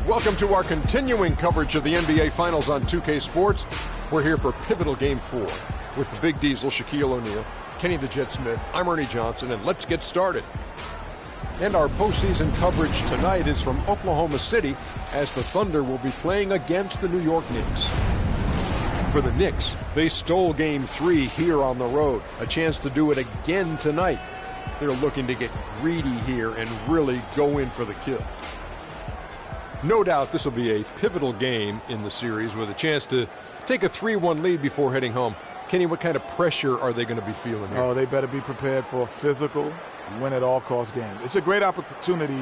Welcome to our continuing coverage of the NBA Finals on 2K Sports. We're here for pivotal Game 4 with the Big Diesel, Shaquille O'Neal, Kenny the Jet Smith, I'm Ernie Johnson, and let's get started. And our postseason coverage tonight is from Oklahoma City as the Thunder will be playing against the New York Knicks. For the Knicks, they stole Game 3 here on the road, a chance to do it again tonight. They're looking to get greedy here and really go in for the kill. No doubt this will be a pivotal game in the series with a chance to take a 3-1 lead before heading home. Kenny, what kind of pressure are they going to be feeling here? Oh, they better be prepared for a physical, win-at-all-cost game. It's a great opportunity,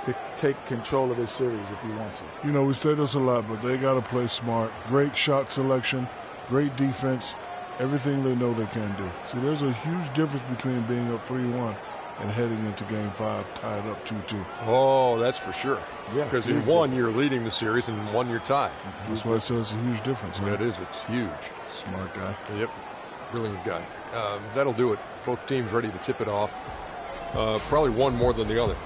to take control of this series if you want to. We say this a lot, but they got to play smart. Great shot selection, great defense, everything they know they can do. See, there's a huge difference between being up 3-1 and heading into Game 5 tied up 2-2. Oh, that's for sure. Yeah, because in one, you're leading the series, and in one, you're tied. That's why I say it's a huge difference. That is, it's huge. Smart guy. Yep, brilliant guy. That'll do it. Both teams ready to tip it off. Probably one more than the other.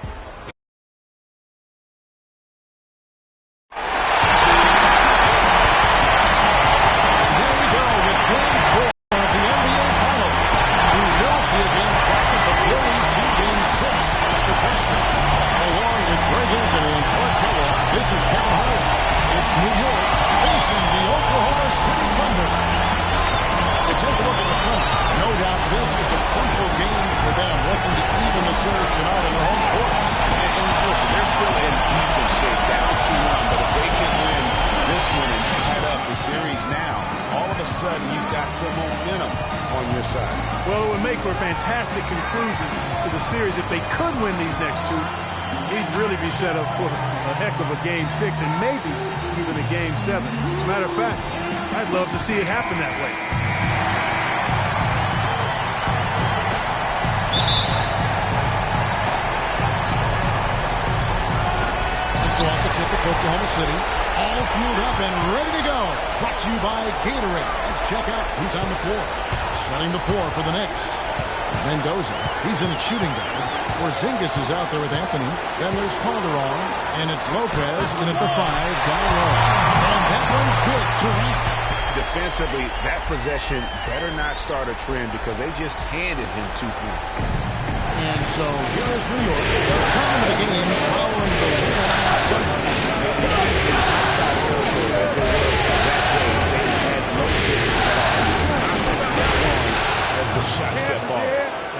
Well, it would make for a fantastic conclusion to the series if they could win these next two. He'd really be set up for a heck of a Game 6 and maybe even a Game 7. Matter of fact, I'd love to see it happen that way. So off the tip, it's Oklahoma City. All fueled up and ready to go. Brought to you by Gatorade. Let's check out who's on the floor. Setting the floor for the Knicks. Mendoza, he's in at shooting guard. Porzingis is out there with Anthony. Then there's Calderon, and it's Lopez in at the 5 down low. And that one's good to Reach. Defensively, that possession better not start a trend because they just handed him 2 points. And so here is New York. They're coming to the game following the win on Sunday.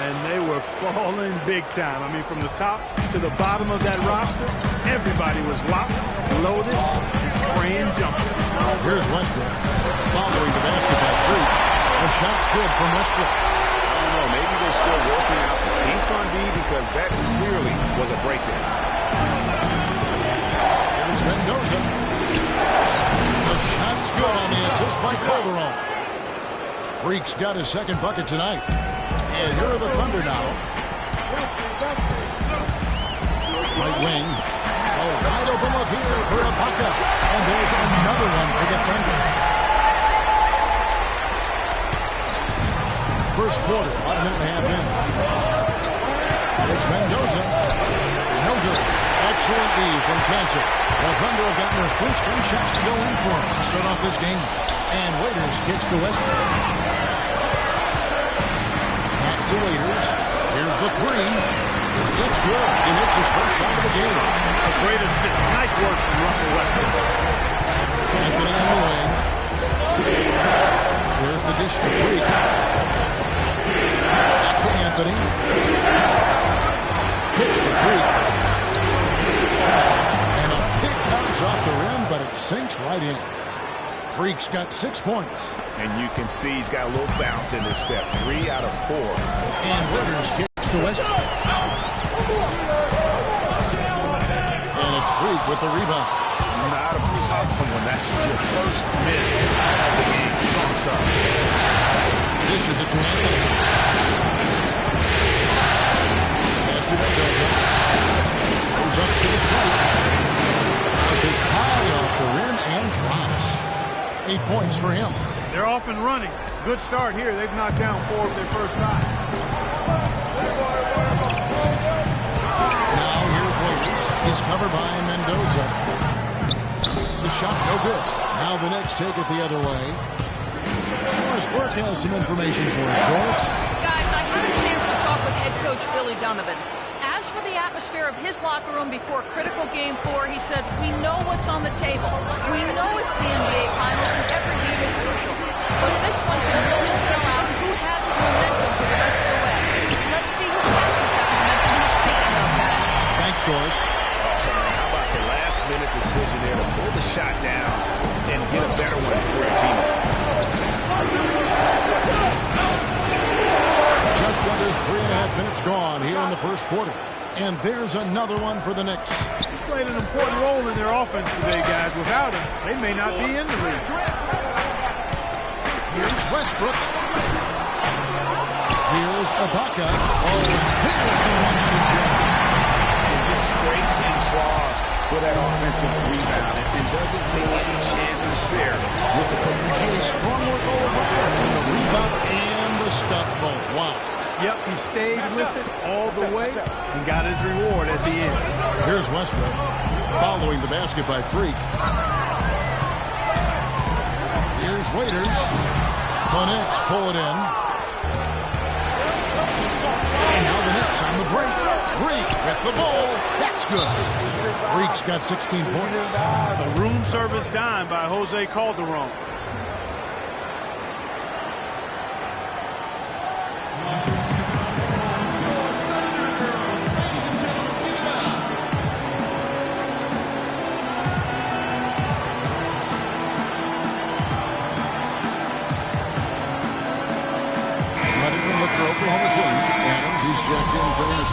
And they were falling big time. I mean, from the top to the bottom of that roster, everybody was locked, loaded, and spraying jumping. Here's Westbrook. Following the basketball freak. A shot's good from Westbrook. I don't know, maybe they're still working out the kinks on D because that clearly was a breakdown. Here's Mendoza. The shot's good on the assist by Calderon. Freak's got his second bucket tonight. And here are the Thunder now. Right wing. A wide open look here for Ibaka. And there's another one for the Thunder. First quarter, about a minute and a half in. There's Mendoza. No good. Excellent D from Kansas. The Thunder have gotten their first 3 shots to go in for them to start off this game. And Waiters kicks to Westbrook. Back to Waiters. Here's the 3. It's good. He makes his first shot of the game. A great assist. Nice work from Russell Westbrook. Anthony on the wing. There's the dish to Freak. Back to Anthony. Kicks to Freak. And a big bounce off the rim, but it sinks right in. Freak's got 6 points. And you can see he's got a little bounce in his step. 3 out of 4. And Waiters kicks to Westbrook. And it's Freak with the rebound. Not a problem when that's your first miss of the game. Strong start. Dishes it to Anthony. Pass to Mendoza. Goes up to his plate. Pushes high off the rim and drops. 8 points for him. They're off and running. Good start here. They've knocked down 4 of their first 5. cover by Mendoza. The shot no good. Now the Knicks take it the other way. Doris Burke has some information for us. Doris? Guys, I had a chance to talk with head coach Billy Donovan. As for the atmosphere of his locker room before critical Game 4, he said, we know what's on the table. We know it's the NBA Finals and every game is crucial. But this one can really spell out who has the momentum for the rest of the way. Let's see who captures that momentum he's speaking of, guys. Thanks, Doris. How about the last-minute decision there to pull the shot down and get a better one for the team? Just under 3.5 minutes gone here in the first quarter. And there's another one for the Knicks. He's played an important role in their offense today, guys. Without him, they may not be in the league. Here's Westbrook. Here's Ibaka. Oh, there's the one-handed jump. It just scrapes and claws for that offensive rebound and doesn't take any chances there with the play. Strong work all around on the rebound and the stuff both. Wow. Yep, he stayed with it all the way and got his reward at the end. Here's Westbrook following the basket by Freak. Here's Waiters. The Knicks pull it in. And now the Knicks on the break. Freak with the ball. That's good. Freak's got 16 points. A room service dime by Jose Calderon. Oklahoma City. Adams, he's checked in for his.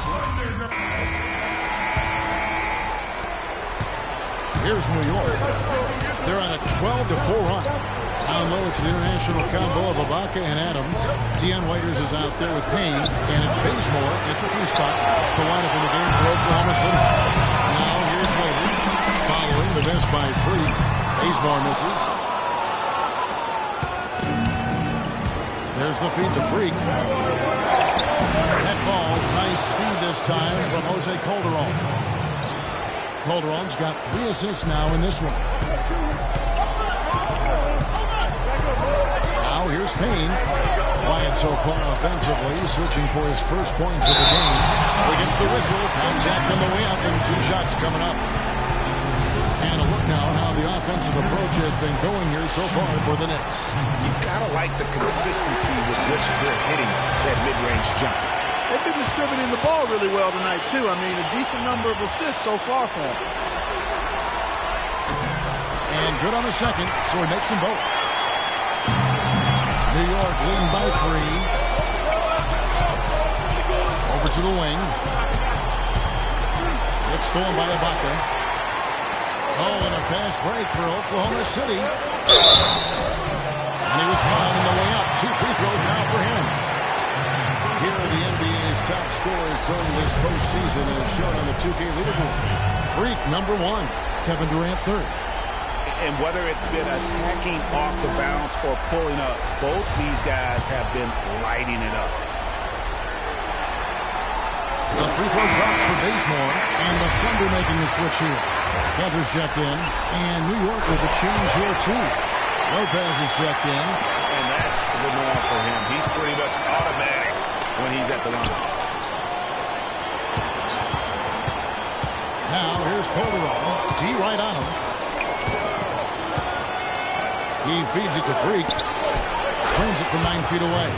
Here's New York. They're on a 12-4 run. Down low, it's the international combo of Ibaka and Adams. Deion Waiters is out there with Payne, and it's Bazemore at the 3 spot. It's the lineup in the game for Oklahoma City. Now here's Waiters, following the miss by Freak. Bazemore misses. There's the feed to Freak. That ball's nice speed this time from Jose Calderon. Calderon's got 3 assists now in this one. Now here's Payne. Quiet so far offensively, searching for his first points of the game. He gets the whistle, contact on the way up, and 2 shots coming up. And a look now how the offensive approach has been going here so far for the Knicks. You've got to like the consistency with which they're hitting that mid-range jump. They've been distributing the ball really well tonight, too. I mean, a decent number of assists so far for them. And good on the second, so he makes them both. New York leading by 3. Over to the wing. It's stolen by Ibaka. Oh, and a fast break for Oklahoma City. And he was fouled on the way up. 2 free throws now for him. Here are the NBA's top scorers during this postseason as shown on the 2K leaderboard. Freak, number 1. Kevin Durant, 3rd. And whether it's been attacking off the bounce or pulling up, both these guys have been lighting it up. The free throw drops for Bazemore, and the Thunder making the switch here. Panthers checked in, and New York with a change here too. Lopez is checked in. And that's the norm for him. He's pretty much automatic when he's at the line. Now here's Calderon. D right on him. He feeds it to Freak. Swings it from 9 feet away.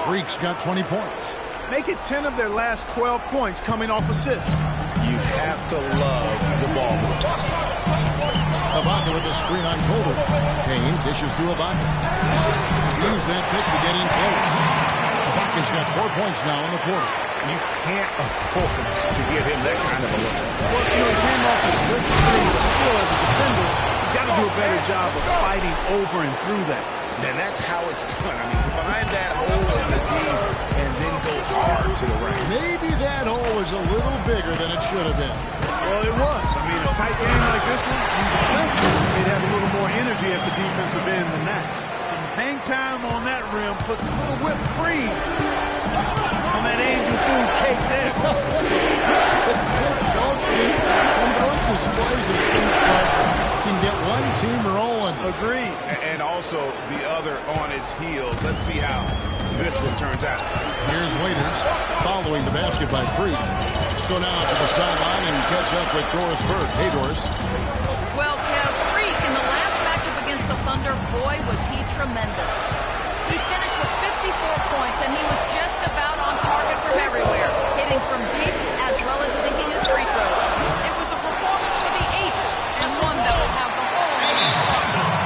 Freak's got 20 points. Make it 10 of their last 12 points coming off assists. You have to love the ball. Ibaka with the screen on Calder. Payne dishes to Ibaka. Use that pick to get in close. Ibaka's got 4 points now in the quarter. You can't afford to give him that kind of a look. Well, he came off a good screen, but still as a defender, you got to do a better job of fighting over and through that. And that's how it's done. I mean, find that hole in the D and then go hard to the right. Maybe that hole was a little bigger than it should have been. Well, it was. I mean, a tight game like this one, you'd think they'd have a little more energy at the defensive end than that. Some hang time on that rim puts a little whipped cream on that angel food cake there. It's a good dog food. one team rolling. Agreed. And also the other on its heels. Let's see how this one turns out. Here's Waiters following the basket by Freak. Let's go now to the sideline and catch up with Doris Burke. Hey, Doris. Well, Kev, Freak in the last matchup against the Thunder, boy, was he tremendous. He finished with 54 points, and he was just about on target from everywhere, hitting from deep as well as sinking his free throws. It was a performance for the ages, and one that will have the whole league.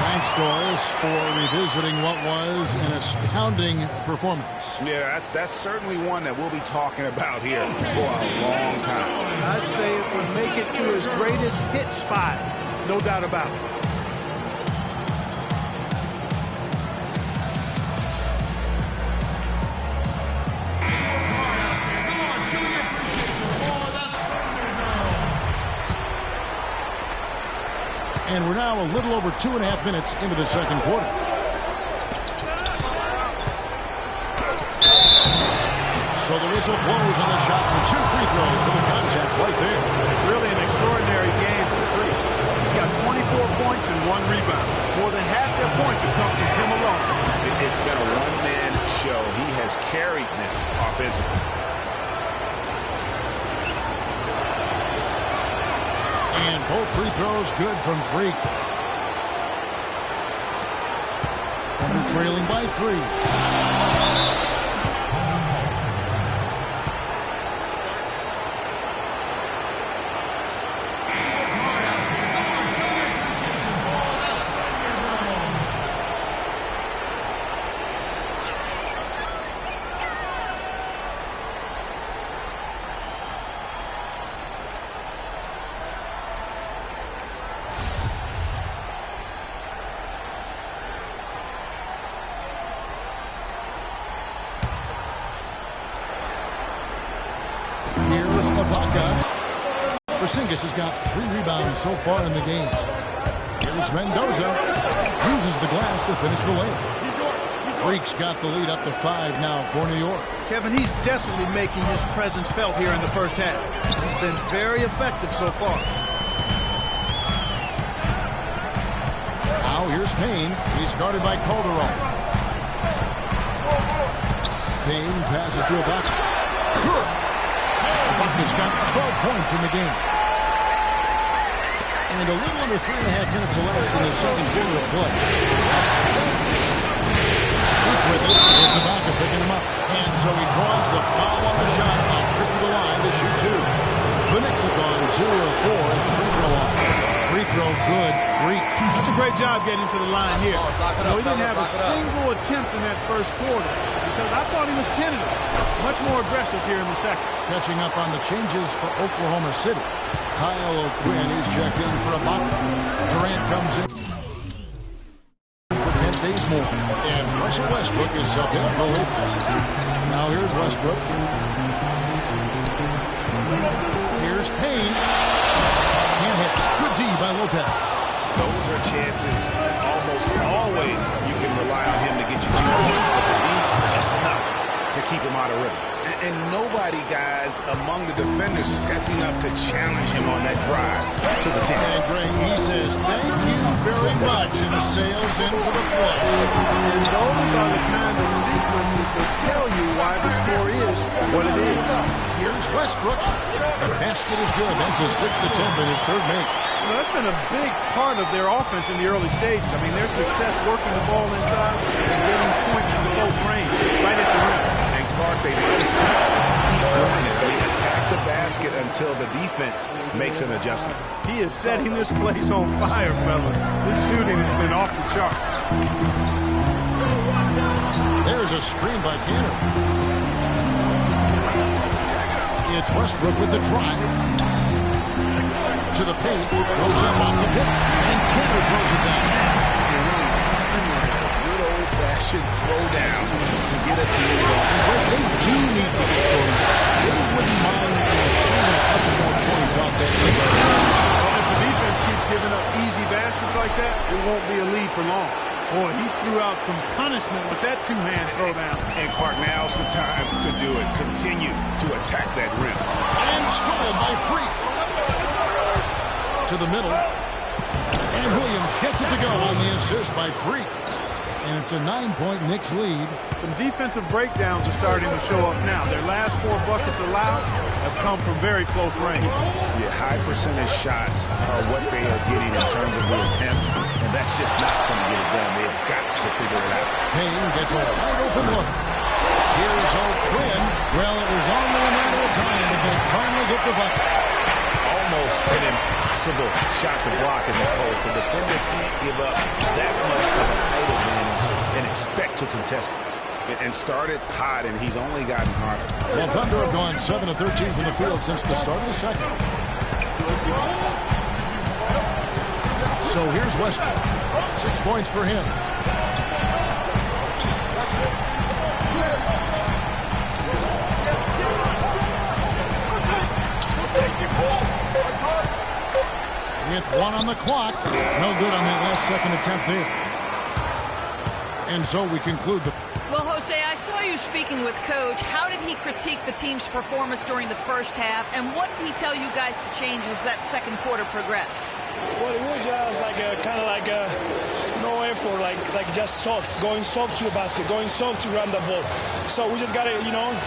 Thanks, Doris, for revisiting what was an astounding performance. Yeah, that's certainly one that we'll be talking about here for a long time. I'd say it would make it to his greatest hit spot. No doubt about it. And we're now a little over 2.5 minutes into the second quarter. So the whistle blows on the shot for 2 free throws for the contact right there. Really an extraordinary game for Freak. He's got 24 points and 1 rebound. More than half their points have come from him alone. It's been a one-man show. He has carried them offensively. And both free throws good from Freak. Thunder trailing by 3. Here's Ibaka. Porzingis has got 3 rebounds so far in the game. Here's Mendoza. Uses the glass to finish the layup. Freak's got the lead up to 5 now for New York. Kevin, he's definitely making his presence felt here in the first half. He's been very effective so far. Now here's Payne. He's guarded by Calderon. Payne passes to Ibaka. Ibaka's got 12 points in the game. And a little under 3.5 minutes elapsed in the second quarter of play. It's Ibaka picking him up. And so he draws the foul on the shot and trip to the line to shoot 2. The Knicks have gone 2 of 4 at the free throw line. Free throw good. Freak. That's a great job getting to the line here. You know, he didn't have a single attempt in that first quarter because I thought he was tentative. Much more aggressive here in the second. Catching up on the changes for Oklahoma City. Kyle O'Quinn is checked in for Ibaka. Durant comes in for Kent Bazemore. And Russell Westbrook is subbed in for Lakers. Now here's Westbrook. Here's Payne. Can't hit. Good D by Lopez. Those are chances almost always you can rely on him to get you 2 points, but the D just enough to keep him out of rhythm. And nobody, guys, among the defenders stepping up to challenge him on that drive to the 10. And Greg, he says, thank you very much, and sails into the flush. And those are the kind of sequences that tell you why the score is what it is. Here's Westbrook. The basket is good. That's his 6th attempt in his 3rd make. Well, that's been a big part of their offense in the early stages. I mean, their success working the ball inside and getting points from close range, right at the rim. And Clark, they just keep doing it. I mean, attack the basket until the defense makes an adjustment. He is setting this place on fire, fellas. This shooting has been off the charts. There's a screen by Canner. It's Westbrook with the drive. To the paint, goes up off the hip, and Canner throws it down. Nothing like a good old-fashioned throwdown to get a team going. But they do need to get going. They wouldn't mind shooting a couple more points off that. Well, if the defense keeps giving up easy baskets like that, it won't be a lead for long. Boy, he threw out some punishment with that 2-hand throwdown. And Clark, now's the time to do it. Continue to attack that rim. And stolen by Freak. To the middle. And Williams gets go on the assist by Freak. And it's a 9-point Knicks lead. Some defensive breakdowns are starting to show up now. Their last 4 buckets allowed have come from very close range. Yeah, high percentage shots are what they are getting in terms of the attempts, and that's just not going to get it done. They've got to figure it out. Payne gets a wide open look. Here's O'Quinn. Well, it was only a matter of time that they finally get the bucket. Almost an impossible shot to block in the post. The defender can't give up that much of a height advantage and expect to contest it. And started hot, and he's only gotten harder. Well, Thunder have gone 7 of 13 from the field since the start of the second. So here's Westbrook. 6 points for him. With 1 on the clock. No good on that last second attempt there. And so we conclude the... Well, Jose, I saw you speaking with Coach. How did he critique the team's performance during the first half? And what did he tell you guys to change as that second quarter progressed? Well, it was just like kind of like no effort, like just soft, going soft to the basket, going soft to run the ball. So we just got to,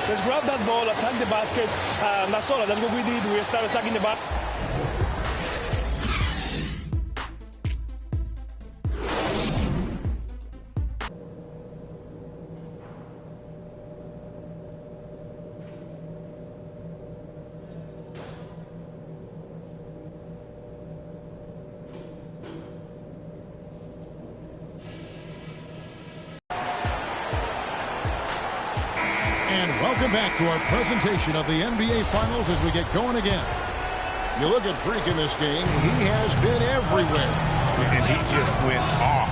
let's grab that ball, attack the basket. And that's all. That's what we did. We started attacking the basket. Welcome back to our presentation of the NBA Finals as we get going again. You look at Freak in this game, he has been everywhere. And he just went off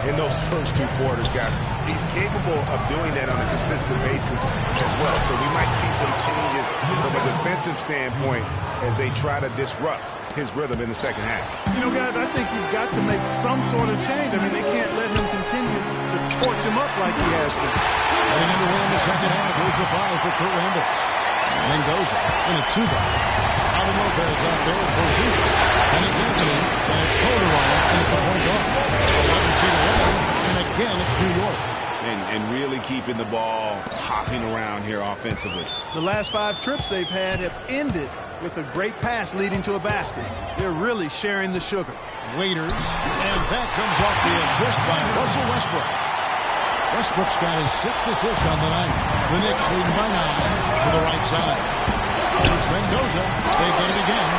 in those first 2 quarters, guys. He's capable of doing that on a consistent basis as well. So we might see some changes from a defensive standpoint as they try to disrupt his rhythm in the second half. Guys, I think you've got to make some sort of change. I mean, they can't let him continue to torch him up like he has been. Getting underway in the second half. Here's the 5 for Kurt Rambis. Mendoza in a 2-ball. Alvin Lopez out there with Porzingis. And it's Anthony. And it's Calderon. And it's the point guard. 11 feet away. And again, it's New York. And really keeping the ball hopping around here offensively. The last 5 trips they've had have ended with a great pass leading to a basket. They're really sharing the sugar. Waiters. And that comes off the assist by Russell Westbrook. Westbrook's got his 6th assist on the night. The Knicks leading by 9 to the right side. Here's Mendoza. They get it again.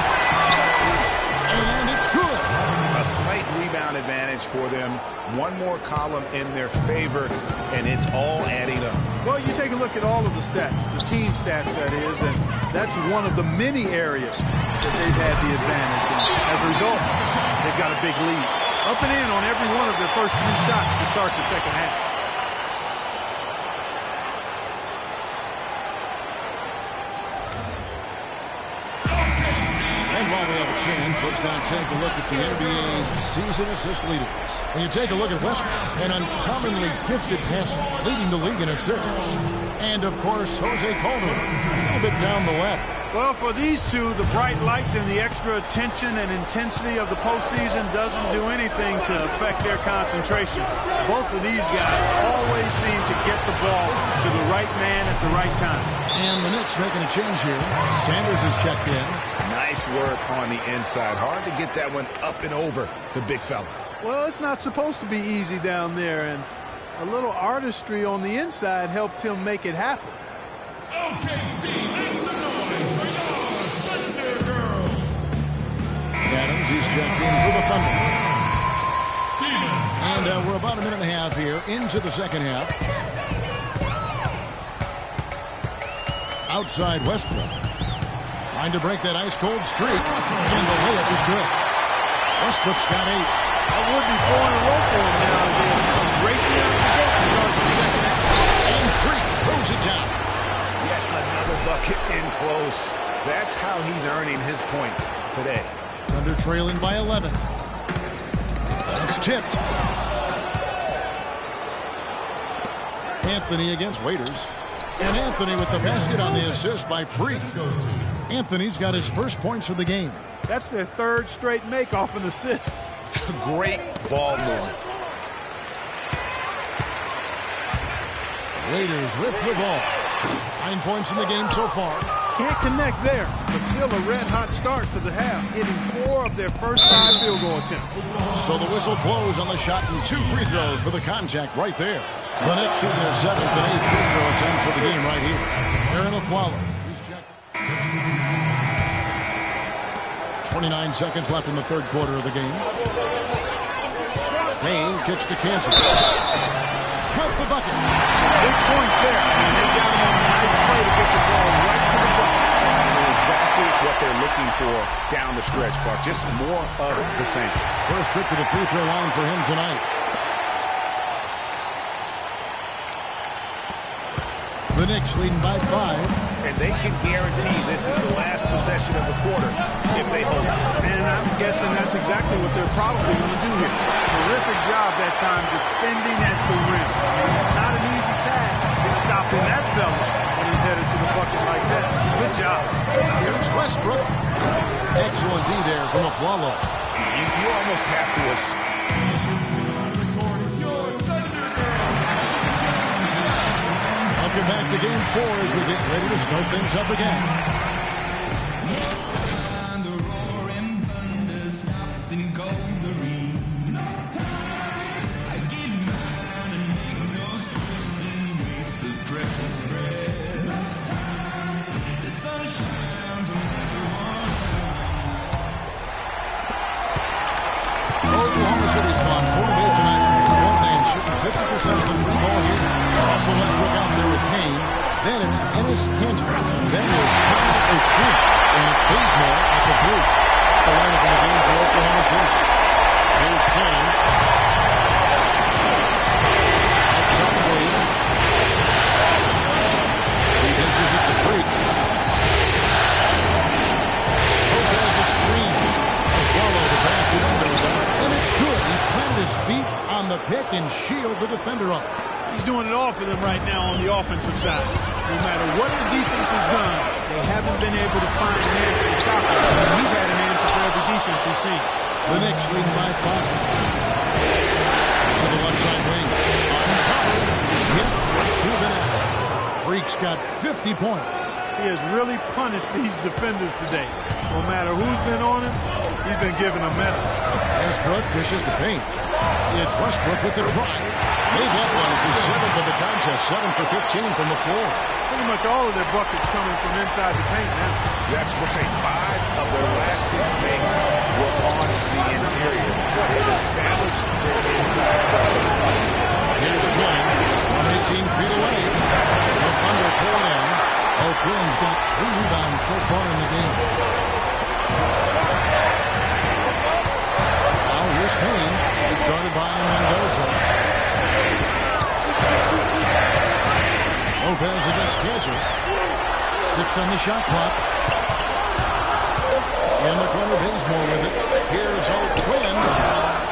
And it's good. A slight rebound advantage for them. 1 more column in their favor, and it's all adding up. Well, you take a look at all of the stats, the team stats, that is, and that's one of the many areas that they've had the advantage. And as a result, they've got a big lead. Up and in on every one of their first 3 shots to start the second half. Let's now take a look at the NBA's season assist leaders. When you take a look at Westbrook, an uncommonly gifted passer, leading the league in assists. And, of course, Jose Calderon, a little bit down the ladder. Well, for these two, the bright lights and the extra attention and intensity of the postseason doesn't do anything to affect their concentration. Both of these guys always seem to get the ball to the right man at the right time. And the Knicks making a change here. Sanders is checked in. Nice work on the inside. Hard to get that one up and over the big fella. Well, it's not supposed to be easy down there, and a little artistry on the inside helped him make it happen. OKC, make some noise for your Thunder Girls. Adams, he's checked in for the Thunder. And we're about a minute and a half here into the second half. Outside Westbrook. Trying to break that ice-cold streak. And the layup is good. Westbrook's got 8. That would be 4 in a row for him now as they come racing out of the gate to start the second half. And Freak throws it down. Yet another bucket in close. That's how he's earning his points today. Thunder trailing by 11. It's tipped. Anthony against Waiters. And Anthony with the basket on the assist by Freak. Anthony's got his first points of the game. That's their 3rd straight make off an assist. Great ball movement. Raiders with the ball. 9 points in the game so far. Can't connect there, but still a red-hot start to the half, hitting 4 of their first 5 field goal attempts. So the whistle blows on the shot and 2 free throws for the contact right there. The Knicks shooting their 7th and 8th free throw attempts for the game right here. Aaron Aflalo. He's checked. 29 seconds left in the third quarter of the game. Payne kicks to Kansas. Cut the bucket. Big points there. And they got him on a nice play to get the ball right to the bucket. Exactly what they're looking for down the stretch, Clark. Just more of the same. First trip to the free throw line for him tonight. The Knicks leading by 5. And they can guarantee this is the last possession of the quarter if they hold it. And I'm guessing that's exactly what they're probably going to do here. Terrific job that time defending at the rim. It's not an easy task stopping that fella when he's headed to the bucket like that. Good job. Here's Westbrook. Excellent D there from Aflalo. You almost have to assume. Welcome back to Game 4 as we get ready to start things up again. Oklahoma City's gone 4 of 8 tonight from three-point land, shooting 50% of the free ball here. Russell Westbrook out there with Payne. Then it's Enes Kanter. Then there's Kyle O'Quinn. And it's Bazemore at the 3. It's the lineup in the game for Oklahoma City. Here's Payne. Outside Williams. He dishes it to Freak. Lopez a screen. Follow the pass to Mendoza, and it's good. He planted his feet on the pick and shield the defender up. He's doing it all for them right now on the offensive side. No matter what the defense has done, they haven't been able to find an answer to stop him. And he's had an answer for every defense he's seen. The Knicks leading by 5. To the left side wing. Uncovered. Hit right through the net. Freak's got 50 points. He has really punished these defenders today. No matter who's been on him, he's been giving them medicine. Westbrook dishes to Payne. It's Westbrook with the drive. Made that one. It's his 7th of the contest. 7 for 15 from the floor. Pretty much all of their buckets coming from inside the paint now. That's right. 5 of their last 6 makes were on the interior. They've established their inside pressure. Here's Quinn from 18 feet away. The Thunder pull in. O'Quinn's got 3 rebounds so far in the game. Now here's Payne. He's guarded by Mendoza. Lopez against Kanter. 6 on the shot clock. In the corner, Bazemore with it. Here's O'Quinn.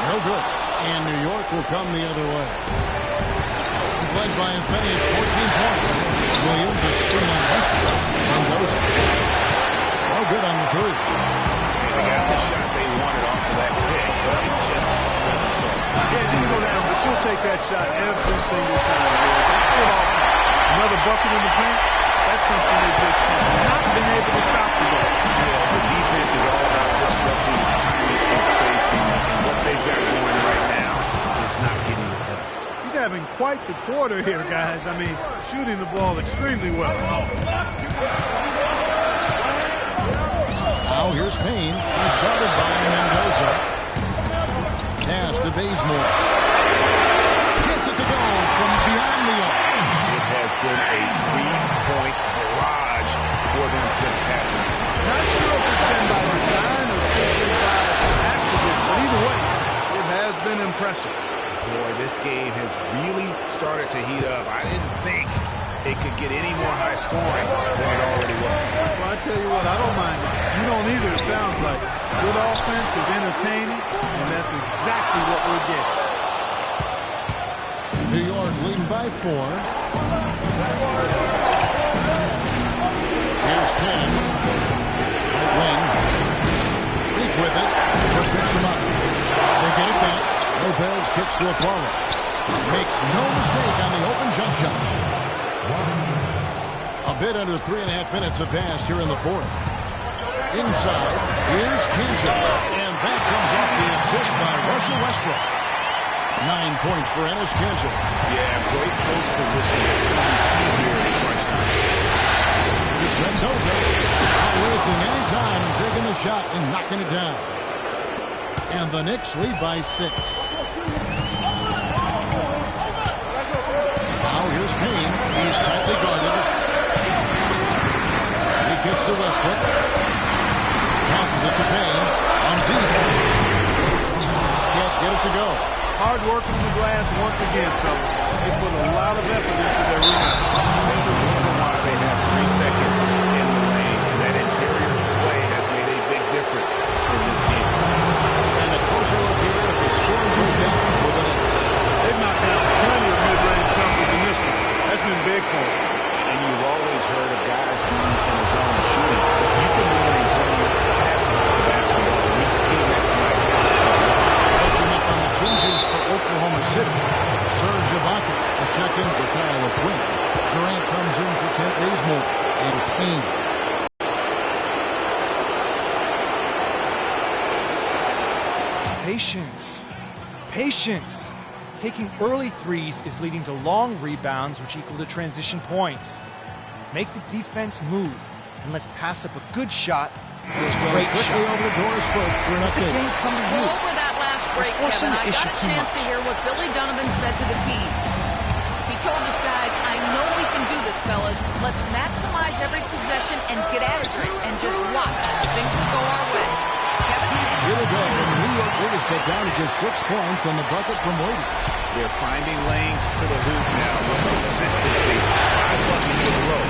No good. And New York will come the other way. He's led by as many as 14 points. Williams is screen on Westbrook. Mendoza. No good on the 3. They got the shot they wanted off of that pick, but it just doesn't go. Yeah, it didn't go down, but you'll take that shot every single time. That's good offense. Another bucket in the paint. That's something they just have not been able to stop today. Yeah, the defense is all about disrupting timing and spacing, and what they've got going right now is not getting it done. He's having quite the quarter here, guys. I mean, shooting the ball extremely well. Now here's Payne. He's guarded by Mendoza. Pass to Bazemore. Gets it to go from beyond the arc. It has been a 3-point barrage for them since halftime. Not sure if it's been by design or simply by accident, but either way, it has been impressive. Boy, this game has really started to heat up. I didn't think it could get any more high scoring than it already was. Well, I tell you what, I don't mind it. You don't either, it sounds like. Good offense is entertaining, and that's exactly what we're getting. New York leading by 4. Here's Quinn. Right wing. Freak with it. Westbrook picks him up. They to a follow. Makes no mistake on the open jump shot. A bit under 3.5 minutes have passed here in the fourth. Inside, here's Kansas. And that comes off the assist by Russell Westbrook. 9 points for Enes Kanter. Yeah, great post position. It's going to be easier in crunch time. It's Mendoza. Not wasting any time and taking the shot and knocking it down. And the Knicks lead by 6. Now here's Payne. He's tightly guarded. He kicks to Westbrook. Passes it to Payne. On deep. Can't get it to go. Hard work on the glass once again, fellas. They put a lot of effort into their rebound. There's a reason why they have 3 seconds in the lane, and that interior play has made a big difference in this game. And a closer look here at the scoring touchdown for the Knicks. They've knocked down plenty of mid-range jumpers in this one. That's been big for them. And you've always heard of guys being in a zone shooting. You can be in a zone passing the basketball. We've seen that tonight as well. Catching up on the changes for Oklahoma City. Serge Ibaka is checked in for Kyle O'Quinn. Durant comes in for Kent Bazemore and Payne. Patience. Patience. Taking early threes is leading to long rebounds, which equal to transition points. Make the defense move, and let's pass up a good shot. Great quickly over the Doris Burke for an The update. game come to you. Over that last break, forcing Kevin, the I issue got a too chance much. to hear what Billy Donovan said to the team. He told us, guys, I know we can do this, fellas. Let's maximize every possession and get after it and just watch. Things will go our way. Kevin? Here we go. And the New York Knicks get down to just 6 points on the bucket from Waiters. They're finding lanes to the hoop now with consistency. 5 buckets in a row.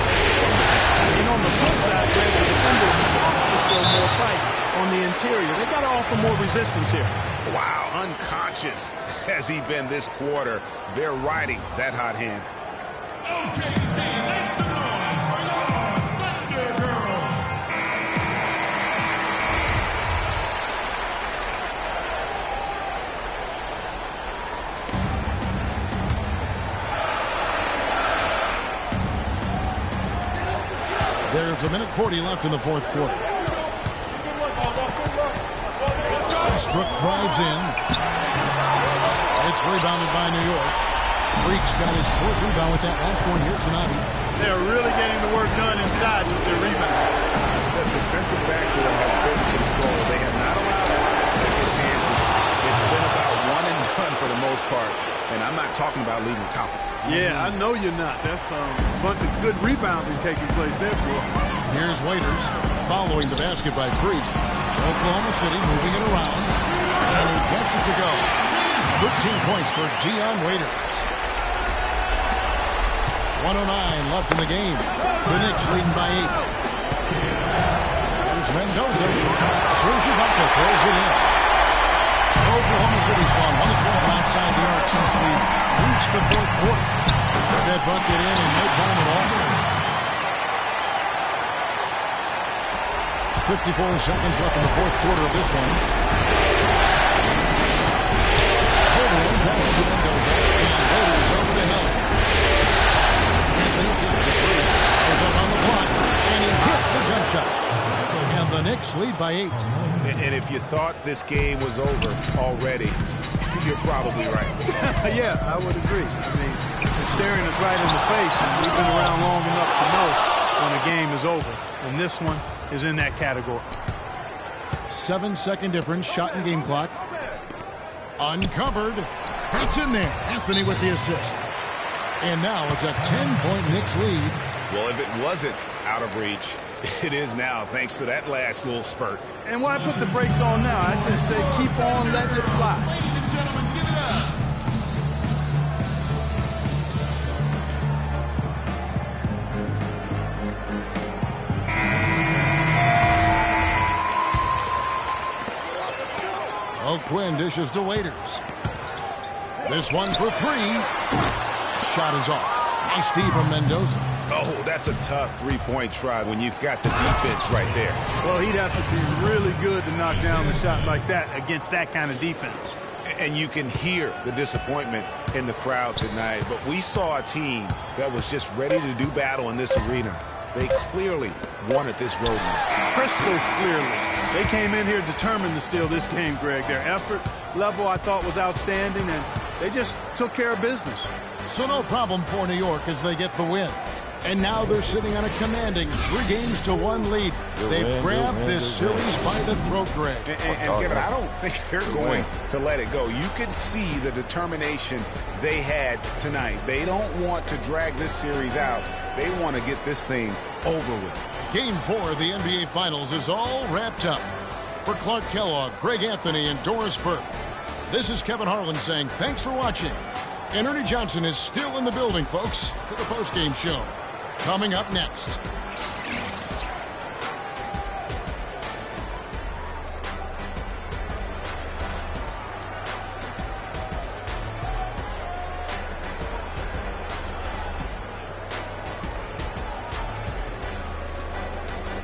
And on the flip side, Greg, the defenders have to show more fight on the interior. They've got to offer more resistance here. Wow, unconscious has he been this quarter. They're riding that hot hand. OKC, make some noise for your Thunder Girls. There's 1:40 left in the fourth quarter. Westbrook drives in. It's rebounded by New York. Freak's got his 4th rebound with that last one here tonight. They're really getting the work done inside with their rebound. The defensive backboard has been in control. They have not allowed a lot of second chances. It's been about one and done for the most part. And I'm not talking about leaving Compton. Yeah, I know you're not. That's a bunch of good rebounding taking place there, boy. Here's Waiters following the basket by Freak. Oklahoma City moving it around. And he gets it to go. 15 points for Dion Waiters. 1:09 left in the game. The Knicks leading by 8. There's Mendoza. Serge Ibaka pulls it in. Oklahoma City's gone 1-12 outside the arc since we reached the fourth quarter. That bucket in no time at all. 54 seconds left in the fourth quarter of this one. Overall, passes to Mendoza. And Waiters over the hill. Anthony gets the free. Goes up on the block. And he hits the jump shot. And the Knicks lead by 8. And if you thought this game was over already, you're probably right. Yeah, I would agree. I mean, it's staring us right in the face, and we've been around long enough to know when a game is over. And this one is in that category. 7-second difference, shot and game clock. Uncovered. That's in there. Anthony with the assist. And now it's a 10-point Knicks lead. Well, if it wasn't out of reach, it is now, thanks to that last little spurt. And why put the brakes on now? I just say keep on letting it fly. Ladies and gentlemen, give it up. O'Quinn dishes to Waiters. This one for 3. Shot is off. Nice D from Mendoza. Oh, that's a tough three-point try when you've got the defense right there. Well, he'd have to be really good to knock down the shot like that against that kind of defense. And you can hear the disappointment in the crowd tonight. But we saw a team that was just ready to do battle in this arena. They clearly wanted this road match. Crystal clearly. They came in here determined to steal this game, Greg. Their effort level, I thought, was outstanding, and they just took care of business. So no problem for New York as they get the win. And now they're sitting on a commanding 3-1 lead. They've grabbed this series by the throat, Greg. And Kevin, I don't think they're going to let it go. You can see the determination they had tonight. They don't want to drag this series out. They want to get this thing over with. Game 4 of the NBA Finals is all wrapped up. For Clark Kellogg, Greg Anthony, and Doris Burke, this is Kevin Harlan saying thanks for watching. And Ernie Johnson is still in the building, folks, for the postgame show. Coming up next.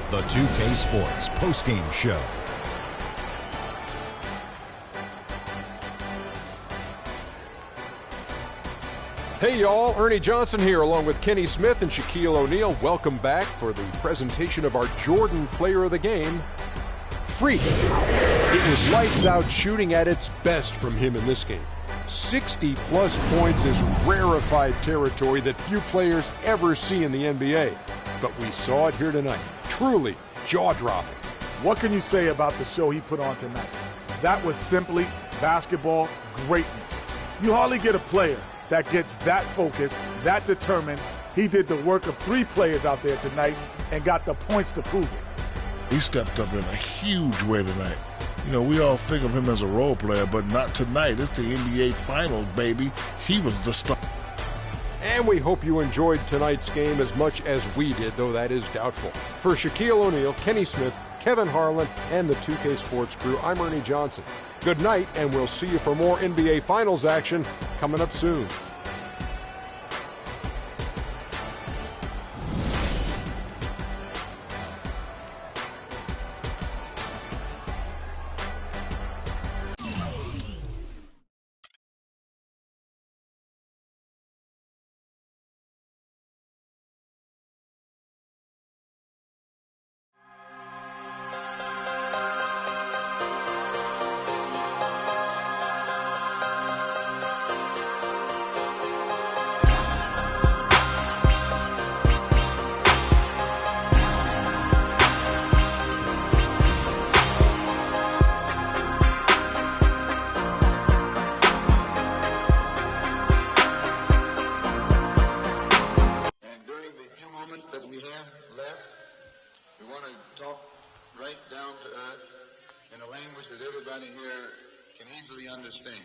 The 2K Sports postgame show. Hey y'all, Ernie Johnson here along with Kenny Smith and Shaquille O'Neal. Welcome back for the presentation of our Jordan Player of the Game, Freak. It was lights out shooting at its best from him in this game. 60-plus points is rarefied territory that few players ever see in the NBA. But we saw it here tonight. Truly jaw-dropping. What can you say about the show he put on tonight? That was simply basketball greatness. You hardly get a player that gets that focused, that determined. He did the work of 3 players out there tonight and got the points to prove it. He stepped up in a huge way tonight. You know, we all think of him as a role player, but not tonight. It's the NBA Finals, baby. He was the star. And we hope you enjoyed tonight's game as much as we did, though that is doubtful. For Shaquille O'Neal, Kenny Smith, Kevin Harlan, and the 2K Sports crew, I'm Ernie Johnson. Good night, and we'll see you for more NBA Finals action coming up soon. Everybody here can easily understand.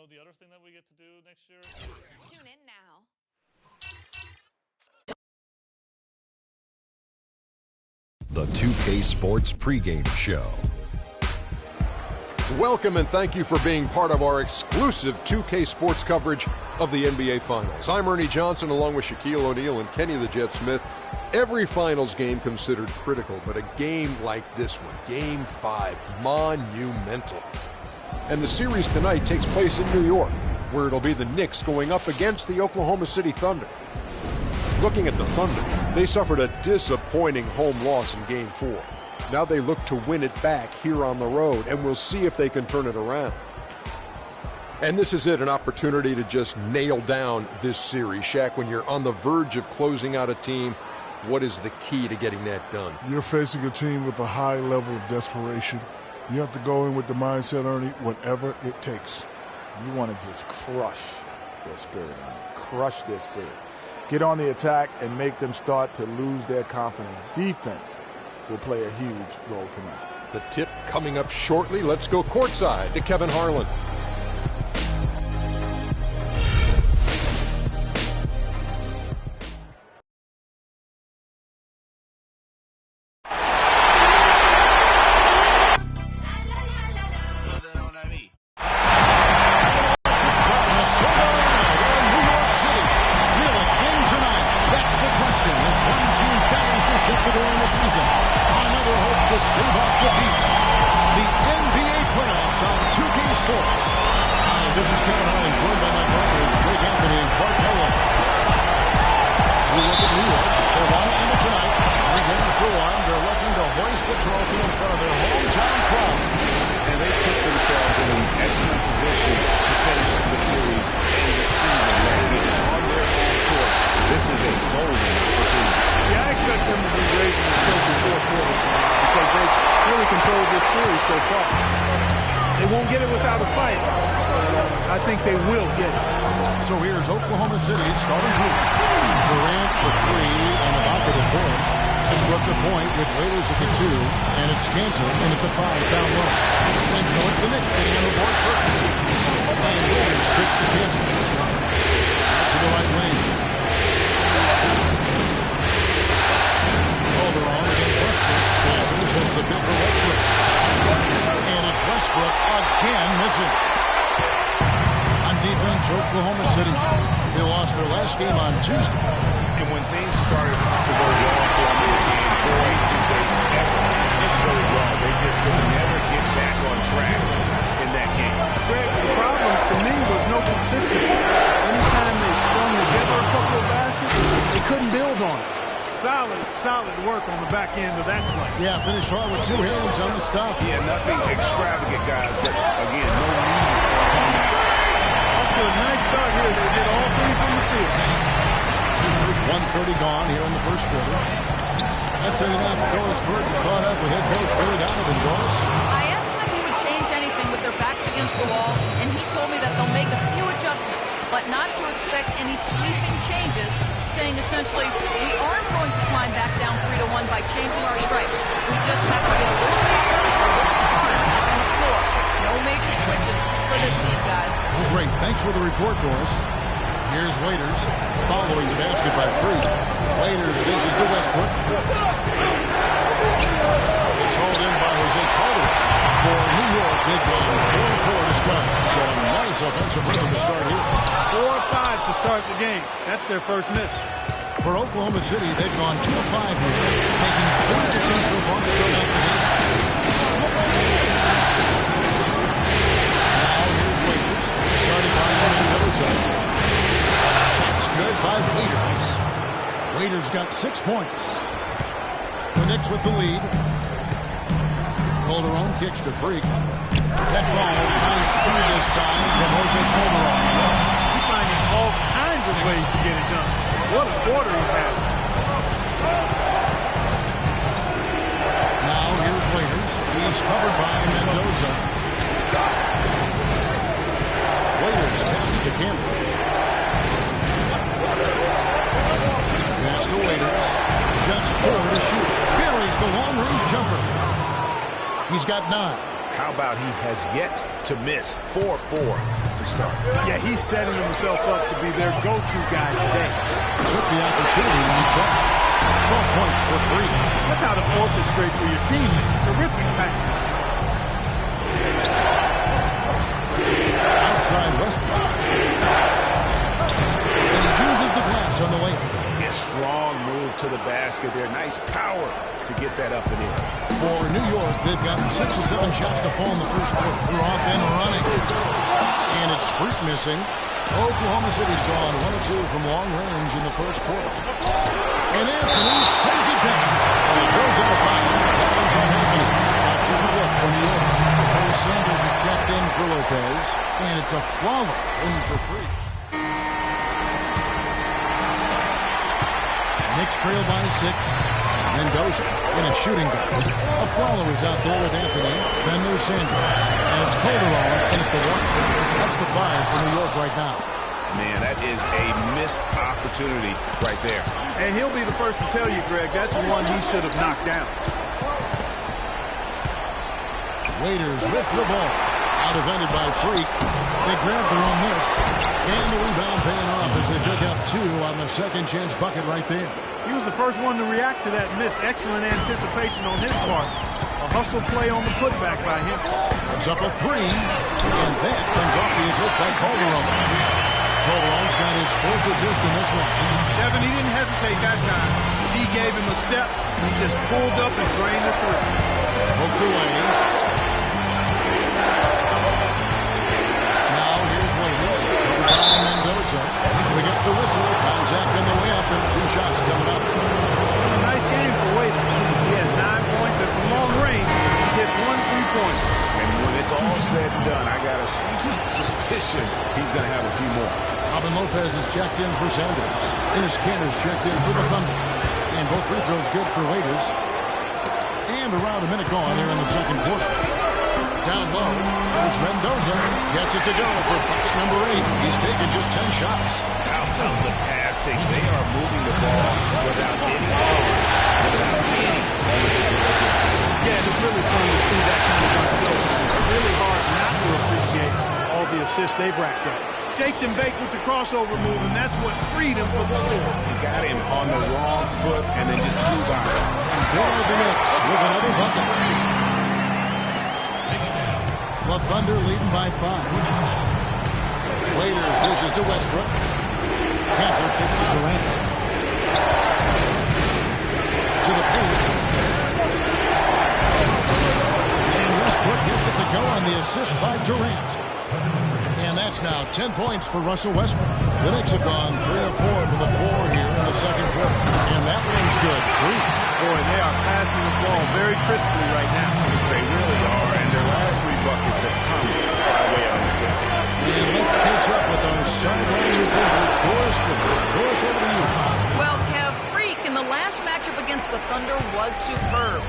The other thing that we get to do next year? Tune in now. The 2K Sports pregame show. Welcome and thank you for being part of our exclusive 2K Sports coverage of the NBA Finals. I'm Ernie Johnson along with Shaquille O'Neal and Kenny the Jet Smith. Every Finals game considered critical, but a game like this one, Game 5, monumental. And the series tonight takes place in New York, where it'll be the Knicks going up against the Oklahoma City Thunder. Looking at the Thunder, they suffered a disappointing home loss in Game 4. Now they look to win it back here on the road, and we'll see if they can turn it around. And this is it, an opportunity to just nail down this series. Shaq, when you're on the verge of closing out a team, what is the key to getting that done? You're facing a team with a high level of desperation. You have to go in with the mindset, Ernie, whatever it takes. You want to just crush their spirit, Ernie. Crush their spirit. Get on the attack and make them start to lose their confidence. Defense will play a huge role tonight. The tip coming up shortly. Let's go courtside to Kevin Harlan. defeat. The NBA playoffs on 2K Sports. Hi, this is Kevin Harlan, joined by my partners, Greg Anthony and Clark Nolan. We look at New York. They want to end it tonight. 3 games to 1. They're looking to hoist the trophy in front of their hometown crowd. And they put themselves in an excellent position to finish the series and the season. Landing it on their home court. This is a golden opportunity. Yeah, I expect them to be raising the trophy 4 quarters because they really controlled this series so far. They won't get it without a fight. I think they will get it. So here's Oklahoma City starting group. Durant for 3 and Ibaka the 4. Westbrook the point with Waiters at the 2, and it's Cantor in at the 5 down low. And so it's the Knicks getting on the board first. And Waiters kicks to Cantor. Out to the right wing. Calderon against Westbrook. Walters has the pick for Westbrook. And it's Westbrook again missing. On defense, Oklahoma City. They lost their last game on Tuesday. And when things started to go wrong for them in the game, boy, did they ever. It's really wrong. They just could never get back on track in that game. Greg, the problem to me was no consistency. Anytime they strung together a couple of baskets, they couldn't build on it. Solid work on the back end of that play. Yeah, finish hard with 2 hands on the stuff. Yeah, nothing extravagant, guys, but again, no need on that. Off to a nice start here. They did all 3 from the field. There's 1:30 gone here in the first quarter. That's it enough. Doris Burton caught up with head coach Billy Donovan. Doris. I asked him if he would change anything with their backs against the wall, and he told me that they'll make a few adjustments, but not to expect any sweeping changes, saying essentially, we aren't going to climb back down 3-1 by changing our stripes. We just have to get a little tougher, a little smarter on the floor. No major switches for this team, guys. Well, great. Thanks for the report, Doris. Here's Waiters, following the basket by Freak. Waiters dishes to Westbrook. It's hauled in by Jose Calderon. For New York, they've gone 4-4 to start. So a nice offensive rhythm to start here. 4 or 5 to start the game. That's their first miss. For Oklahoma City, they've gone 2 of 5 here, taking 40% so far to start out the game. Now here's Waiters, starting by Mendoza. Good by Waiters. Waiters got 6 points. The Knicks with the lead. Calderon kicks to Freak. That ball, nice through this time from Jose Calderon. He's finding all kinds of ways to get it done. What a quarter he's had. Now here's Waiters. He's covered by Mendoza. Waiters passes to Campbell. Pass to Waiters. Just 4 to shoot. Buries the long-range jumper. He's got 9. How about he has yet to miss 4-4 to start? Yeah, he's setting himself up to be their go-to guy today. Took the opportunity and he set 12 points for 3. That's how to orchestrate for your teammates. Terrific pass. Outside Westbrook. And he uses the pass on the lane. A strong move to the basket there. Nice power to get that up and in. For New York, they've gotten 6 or 7 shots to fall in the first quarter. They're off and running. And it's Freak missing. Oklahoma City's gone 1 or 2 from long range in the first quarter. And Anthony sends it back. And it goes out of bounds. That one's on Anthony. Different look for New York. Barry Sanders is checked in for Lopez. And it's a follow in for Freak. Knicks trail by 6. Mendoza in a shooting guard. A follow is out there with Anthony. Then there's Sanders. And it's Calderon in at the 1. That's the 5 for New York right now. Man, that is a missed opportunity right there. And he'll be the first to tell you, Greg, that's one he should have knocked down. Waiters with the ball. Out defended by Freak. They grab their own miss. And the rebound paying off as they pick up 2 on the second chance bucket right there. He was the first one to react to that miss. Excellent anticipation on his part. A hustle play on the putback by him. It's up a 3. And that comes off the assist by Calderon. Calderon's got his 4th assist in this one. Kevin, he didn't hesitate that time. He gave him a step. He just pulled up and drained the 3. Poked away. Now here's Waiters. Covered by Mendoza. So he gets the whistle. Contact on the way up, and 2 shots coming up. A nice game for Waiters. He has 9 points, and from long range, he's hit 1 3-pointer. And when it's all said and done, I got a sneaky suspicion he's going to have a few more. Robin Lopez is checked in for Sanders. Enes Kanter's checked in for the Thunder. And both free throws good for Waiters. And around a minute gone here in the second quarter. Down low, there's Mendoza. Gets it to go for bucket number 8. He's taken just 10 shots. How about the passing? They are moving the ball without any power, without any individual effort. Yeah, it's really fun to see that kind of unself. It's really hard not to appreciate all the assists they've racked up. Shaked and baked with the crossover move, and that's what freed him for the score. He got him on the wrong foot and then just blew by him. And there are the Knicks with another bucket. The Thunder leading by 5. Waiters dishes to Westbrook. Kanter kicks to Durant. To the paint. And Westbrook gets it to go on the assist by Durant. And that's now 10 points for Russell Westbrook. The Knicks have gone 3 of 4 from the floor here in the second quarter. And that one's good. 3. Boy, they are passing the ball very crisply right now. They really are, and their last 3 buckets have come by way of assists. And let's catch up with our sideline reporter, Doris Brewer. Doris, over to you. Well, Kev, Freak in the last matchup against the Thunder was superb.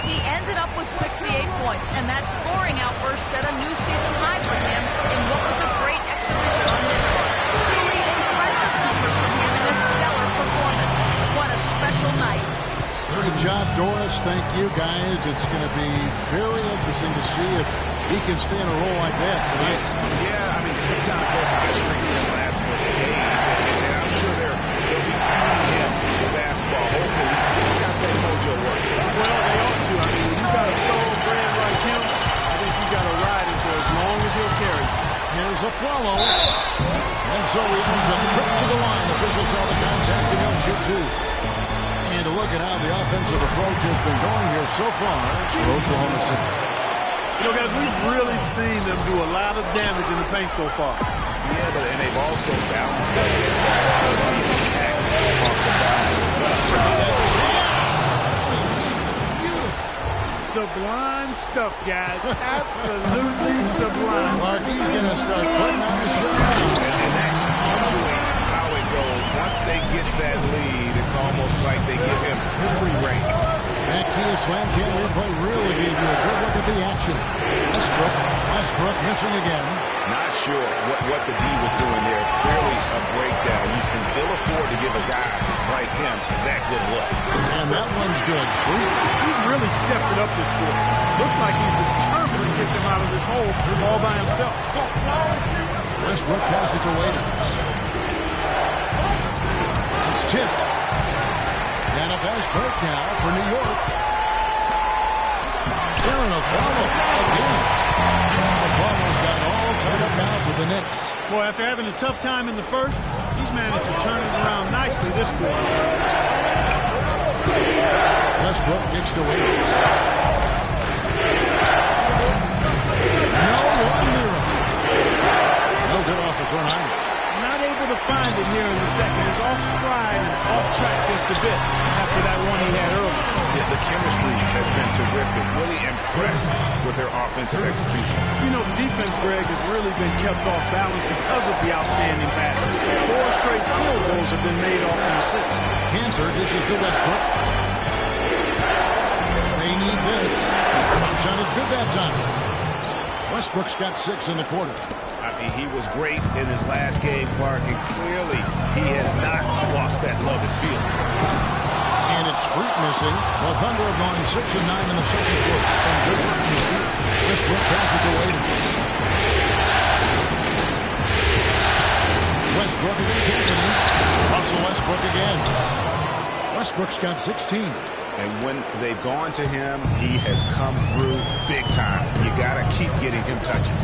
He ended up with 68 points, and that scoring outburst set a new season high for him in what was a great exhibition on this one. Truly impressive numbers from him in a stellar performance. What a special night. Great job, Doris. Thank you, guys. It's going to be very interesting to see if he can stay in a role like that tonight. Yeah, I mean, sometimes those high streaks can last for days, and I'm sure they'll be feeding him the basketball. Hopefully, he's still got that mojo working. Well, they ought to. I mean, when you got a thoroughbred like him, I think you got to ride him for as long as he'll carry. Here's a follow. And so he ends a trip to the line. Officials saw the contact and he'll shoot 2. And to look at how the offensive approach has been going here so far for Oklahoma City. You know, guys, we've really seen them do a lot of damage in the paint so far. Yeah, and they've also balanced that attack off the bounce as well. Sublime stuff, guys. Absolutely sublime. Marky's going to start putting on the show. And that's usually how it goes. Once they get that lead, it's almost like they give him free reign. That key slam cam replay really gave you a good look at the action. Westbrook missing again. Not sure what the D was doing there. Clearly a breakdown. You can ill afford to give a guy like him that good look. And that one's good. Free. He's really stepped it up this quarter. Looks like he's determined to get them out of this hole all by himself. Westbrook passes it to Waiters. It's tipped. And a fast break now for New York. Aaron, a follow again. The follow's got all tied up now for the Knicks. Boy, after having a tough time in the first, he's managed to turn it around nicely this quarter. Westbrook kicks to Waiters. No one near him. No good off the front iron. Not able to find it here in the second. He's off stride and off track just a bit after that one he had earlier. Yeah, the chemistry has been terrific. Really impressed with their offensive execution. You know, the defense, Greg, has really been kept off balance because of the outstanding passing. 4 straight field goals have been made off an assist. Kanter dishes to Westbrook. They need this. Front shot is good that time. Westbrook's got 6 in the quarter. I mean, he was great in his last game, Clark, and clearly he has not lost that love and feeling. And it's Freak missing. The Thunder have gone 6 and 9 in the second quarter. Some good work from the Freak. Westbrook passes to Waiters. Westbrook against Anthony. Russell Westbrook again. Westbrook's got 16. And when they've gone to him, he has come through big time. You got to keep getting him touches.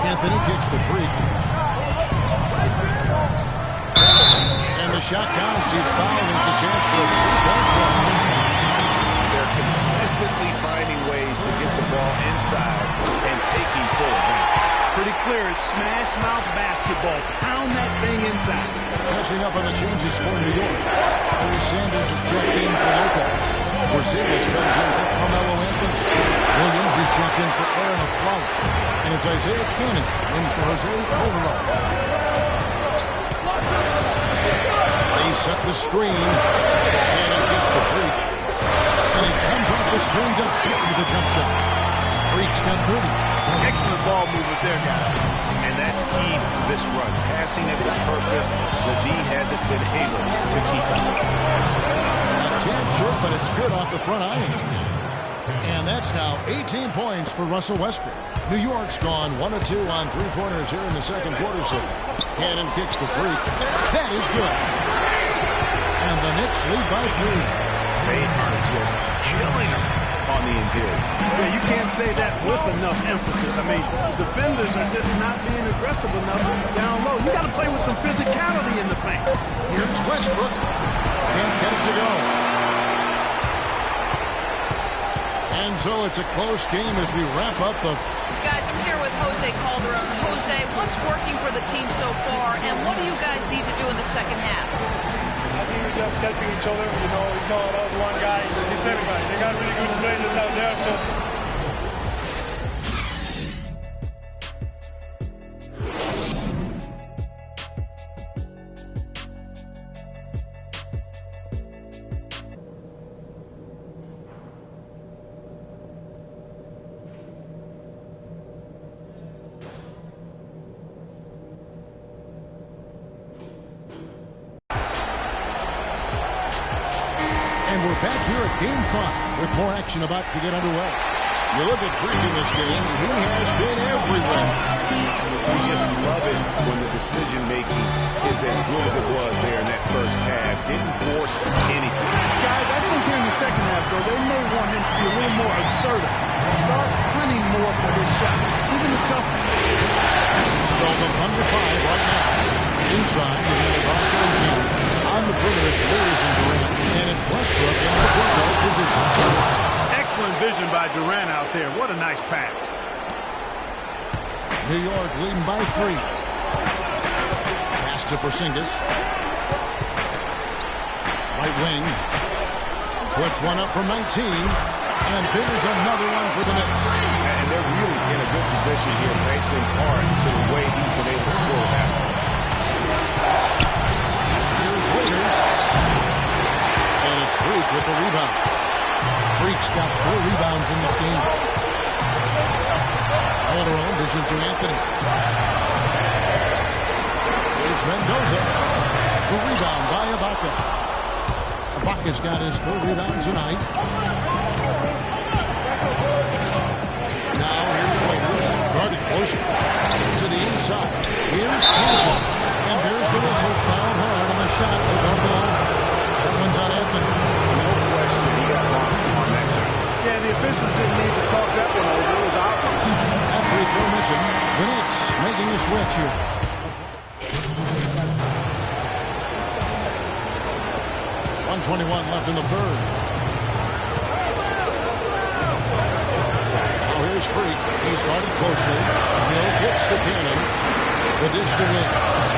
Anthony kicks the Freak. And the shot counts. He's fouled. It's a chance for a 3-point play. smash mouth basketball. Pound that thing inside. Catching up on the changes for New York. Larry Sanders is checked in for Lopez. Porzingis comes in for Carmelo Anthony. Williams is checked in for Aaron Aflalo. And it's Isaiah Cannon in for Jose Calderon. They set the screen. Cannon gets the free. And he comes off the screen to bury the jump shot. Freak's got 30. Excellent ball movement there, guys. And that's key to this run. Passing it with purpose. The D hasn't been able to keep up. A tad short, but it's good off the front iron. And that's now 18 points for Russell Westbrook. New York's gone 1 of 2 on three-pointers here in the second quarter so far. Cannon kicks the free. That is good. And the Knicks lead by 3. They are just killing them on the interior. Yeah, you can't say that with enough emphasis. I mean, defenders are just not being aggressive enough down low. You got to play with some physicality in the paint. Here's Westbrook. Can't get it to go. And so it's a close game as we wrap up the... Guys, I'm here with Jose Calderon. Jose, what's working for the team so far, and what do you guys need to do in the second half? I think we're just helping each other. You know, it's not about one guy. It's everybody. They got really good players out there, so... And we're back here at Game 5 with more action about to get underway. You look at Freak in this game, he has been everywhere. We just love it when the decision-making is as good as it was there in that first half. Didn't force anything. Guys, I think here in the second half, though, they may want him to be a little more assertive. Start hunting more for his shot, even the tough one. So the under 5 right now. Inside, you have Rocker and Jr. On the perimeter, it's Williams and Durant. And it's Westbrook in the control position. Excellent vision by Durant out there. What a nice pass. New York leading by 3. Pass to Porzingis. Right wing. Puts one up from 19. And there's another one for the Knicks. And they're really in a good position here, thanks in part to the way he's been able to score the basketball. Here's Waiters. And it's Freak with the rebound. Freak's got 4 rebounds in this game. Calderon dishes to Anthony. Here's Mendoza. The rebound by Ibaka. Ibaka's got his 3rd rebound tonight. Now here's Waiters. Guarded closer to the inside. Here's Kansas. And there's the whistle. Fouled hard on the shot. That one's on Anthony. No question he got lost on that shot. Yeah, the officials didn't need to talk that one over. It was obvious. That free throw missing. The Knicks making a switch here. 1:21 left in the 3rd. Now here's Freak. He's guarded closely. Hill gets the Cannon. The dish to Williams.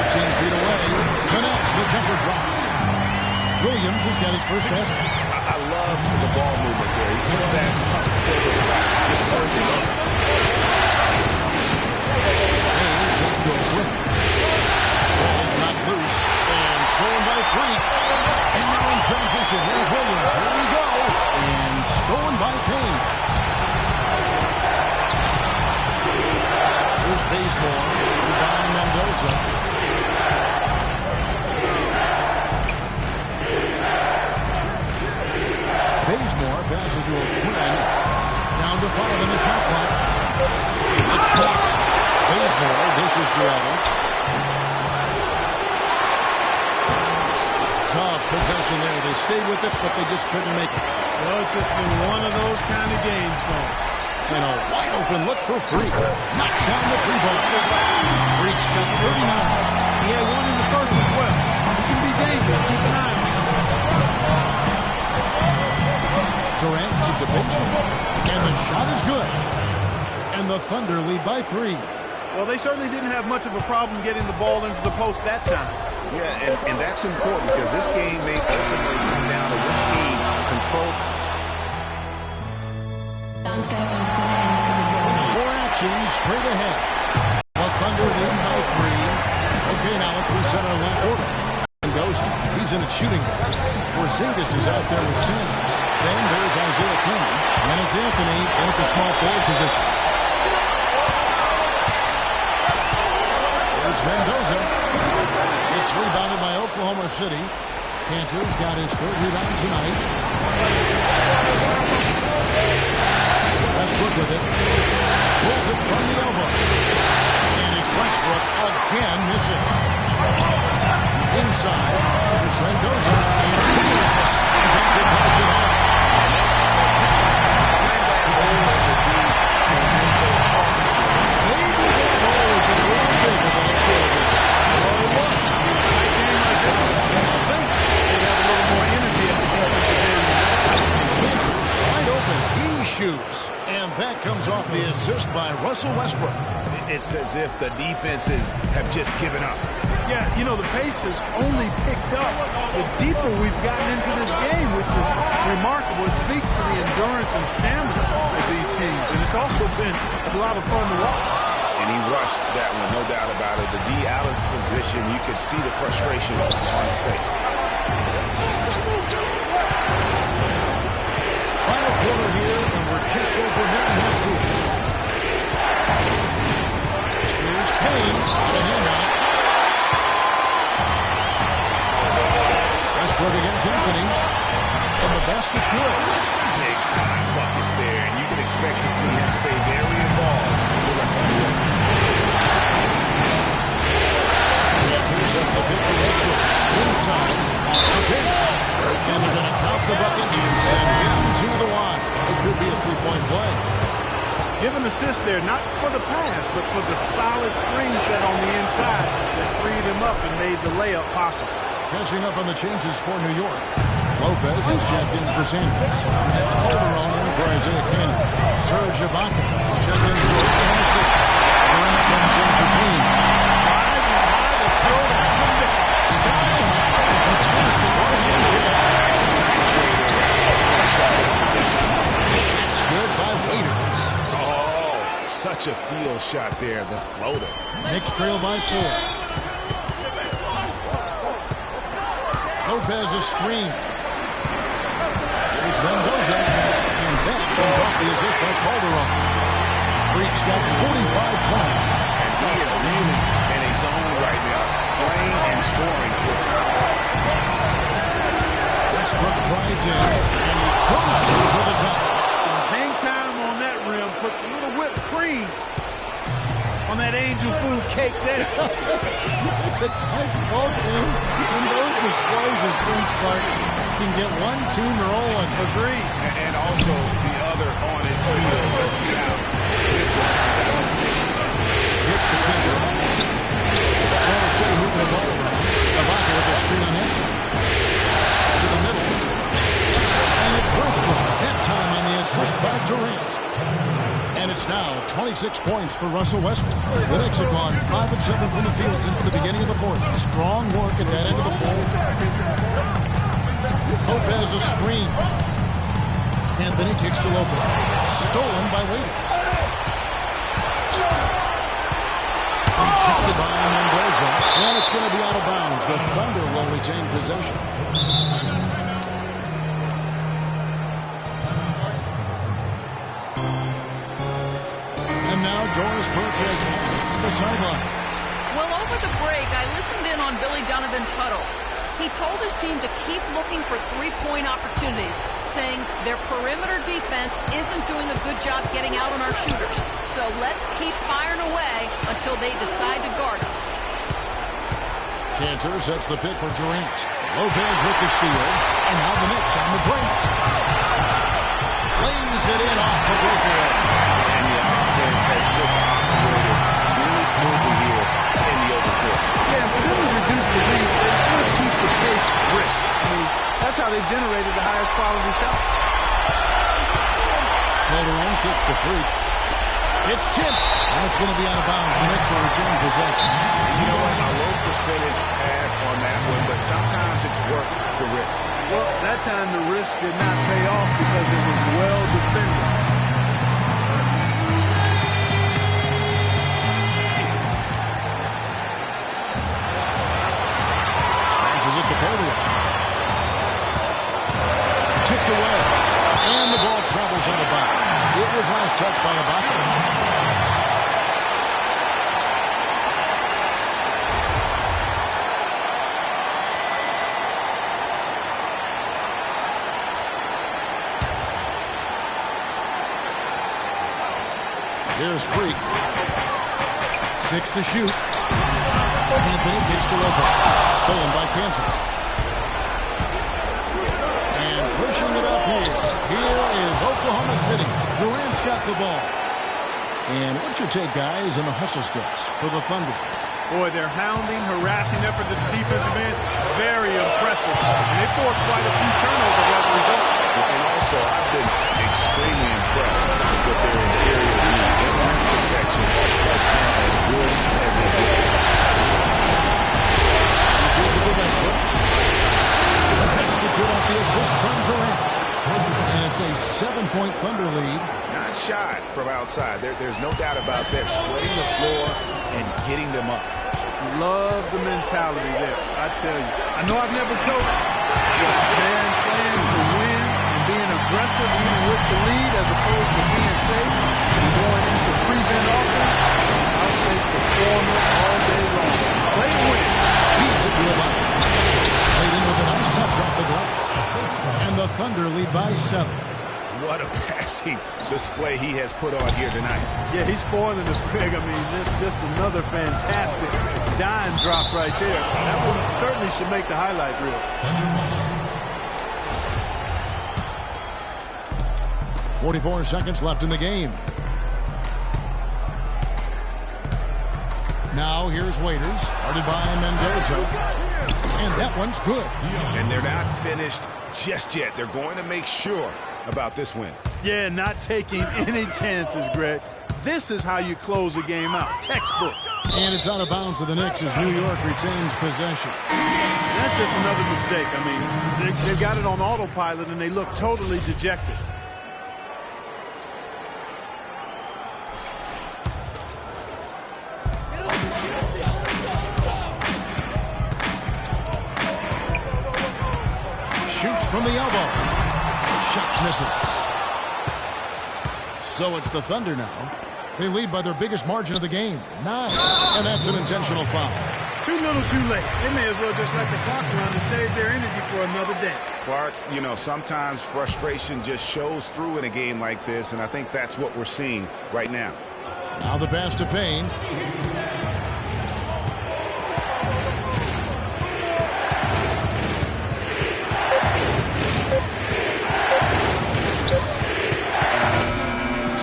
14 feet away. Connects. The jumper drops. Williams has got his first basket. I love the ball movement there. He's hit that silver just serving up. Hayes gets to a flip. Ball's not loose. And stolen by Freak. And now in transition, here's Williams. Here we go. And stolen by Payne. Here's Bazemore. By Mendoza. Bazemore passes to a Quinn. Down to 5 in the shot clock. It's blocked. Bazemore dishes to Adams. Tough possession there. They stayed with it, but they just couldn't make it. Well, it's just been one of those kind of games for them. And a wide open look for Freak. Knocks down the 3 ball. Freak's got 39. He had one in the first as well. This can be dangerous. Keep an eye on him. Durant to Bazemore. And the shot is good. And the Thunder lead by 3. Well, they certainly didn't have much of a problem getting the ball into the post that time. Yeah, and that's important because this game may ultimately come down to which team control. Four actions straight ahead. The Thunder lead by 3. Okay, now let's reset our left order. Mendoza, he's in a shooting guard. Porzingis is out there with Sanders. Then there's Isaiah Coleman. And it's Anthony at the small forward position. There's Mendoza. It's rebounded by Oklahoma City. Cantor's got his 3rd rebound tonight. Westbrook with it. Pulls it from the elbow. And it's Westbrook again missing. Inside, there's Mendoza. And here's the attempted finish it off. And that's how it's maybe that ball was a little bigger than it should have been. Well, it was. I mean, a tight game like this one, I think they have a little more energy at the defensive end. Cantor, wide open. He shoots. And that comes off the assist by Russell Westbrook. It's as if the defenses have just given up. Yeah, you know, the pace has only picked up the deeper we've gotten into this game, which is remarkable. It speaks to the endurance and stamina of these teams. And it's also been a lot of fun to watch. And he rushed that one, no doubt about it. The D out of position, you could see the frustration on his face. Final quarter here, and we're just over net and a half through. Here's Payne, the handout. Westbrook against Anthony. And the basket good. Big time bucket there, and you can expect to see him stay very involved for the rest of the game. Cantor sets the pick for Westbrook. Inside. Okay. And they're going to count the bucket and send him to the line. It could be a 3-point play. Give an assist there, not for the pass, but for the solid screen set on the inside that freed him up and made the layup possible. Catching up on the changes for New York. Lopez is checked in for Sanders. That's Calderon in for Isaiah Cannon. Serge Ibaka is checked in for Oklahoma City. Durant comes in for Payne. It's good by Waiters. Oh, such a field shot there, the floater. Knicks trail by 4. Lopez a screen. There's Mendoza. And that comes off the assist by Calderon. Freak's got 45 points. And he is really in a zone right now, playing and scoring. Westbrook drives in, and he goes for the top. Some hang time on that rim, puts a little whipped cream on that angel food cake there. It's a tight ball game, and those displays of strength can get one team rolling. Agreed. And also the other on its heels. Let's see how this one turns out. Hits the Cantor. Oklahoma City moving the ball around. Ibaka with a screen on him. To the middle. And it's Westbrook. That time on the assist by Durant. And it's now 26 points for Russell Westbrook. The Knicks have gone 5 of 7 from the field since the beginning of the fourth. Strong work at that end of the floor. Lopez a screen. Anthony kicks to Lopez. Stolen by Waiters. Rejected by Mendoza. And it's going to be out of bounds. The Thunder will retain possession. Doris Burke has the sidelines. Well, over the break, I listened in on Billy Donovan's huddle. He told his team to keep looking for three-point opportunities, saying their perimeter defense isn't doing a good job getting out on our shooters. So let's keep firing away until they decide to guard us. Cantor sets the pick for Durant. Lopez with the steal. And now the Knicks on the break. Plays it in off the breakaway. And the offense has just operated really smoothly here in the open court. Yeah, for them to reduce the lead, they should keep the pace brisk. I mean, that's how they've generated the highest quality shot. Calderon kicks the free. It's tipped. And it's going to be out of bounds. The Knicks will retain possession. You know what? A low percentage pass on that one, but sometimes it's worth the risk. Well, that time the risk did not pay off because it was well defended. Passes it to Pho-334. Tipped away. And the ball travels out of bounds. It was last touched by Ibaka. Here's Freak. 6 to shoot. Anthony gets to Lobo. Stolen by Kansas. And pushing it up here. Here is Oklahoma City. Durant's got the ball. And what's your take, guys, on the hustle sticks for the Thunder? Boy, their hounding, harassing effort at the defensive end, very impressive. And they forced quite a few turnovers as a result. And also, I've been extremely impressed with their interior lead. Their rim protection has been as good as it gets. Here's the Westbrook. That's the good off the assist from Durant. And it's a 7-point Thunder lead. Not shot from outside. There's no doubt about that. Spreading the floor and getting them up. Love the mentality there, I tell you. I know I've never coached, but man, playing to win and being aggressive even with the lead as opposed to being safe and going into prevent offense, I'll take the former all day long. Play to win. Feeds it to Ibaka. Played in with a nice touch off the glass. And the Thunder lead by 7. What a passing display he has put on here tonight. Yeah, he's spoiling us, Greg. I mean, this just another fantastic dime drop right there. That one certainly should make the highlight reel. 44 seconds left in the game. Now here's Waiters, guarded by Mendoza. And that one's good. And they're not finished just yet. They're going to make sure about this win. Yeah, not taking any chances, Greg. This is how you close a game out. Textbook. And it's out of bounds to the Knicks as New York retains possession. That's just another mistake. I mean, they've got it on autopilot, and they look totally dejected. Shoots from the elbow. Shot misses. So it's the Thunder now. They lead by their biggest margin of the game, 9. And that's an intentional foul. Too little, too late. They may as well just let the clock run and save their energy for another day. Clark, you know, sometimes frustration just shows through in a game like this, and I think that's what we're seeing right now. Now the pass to Payne.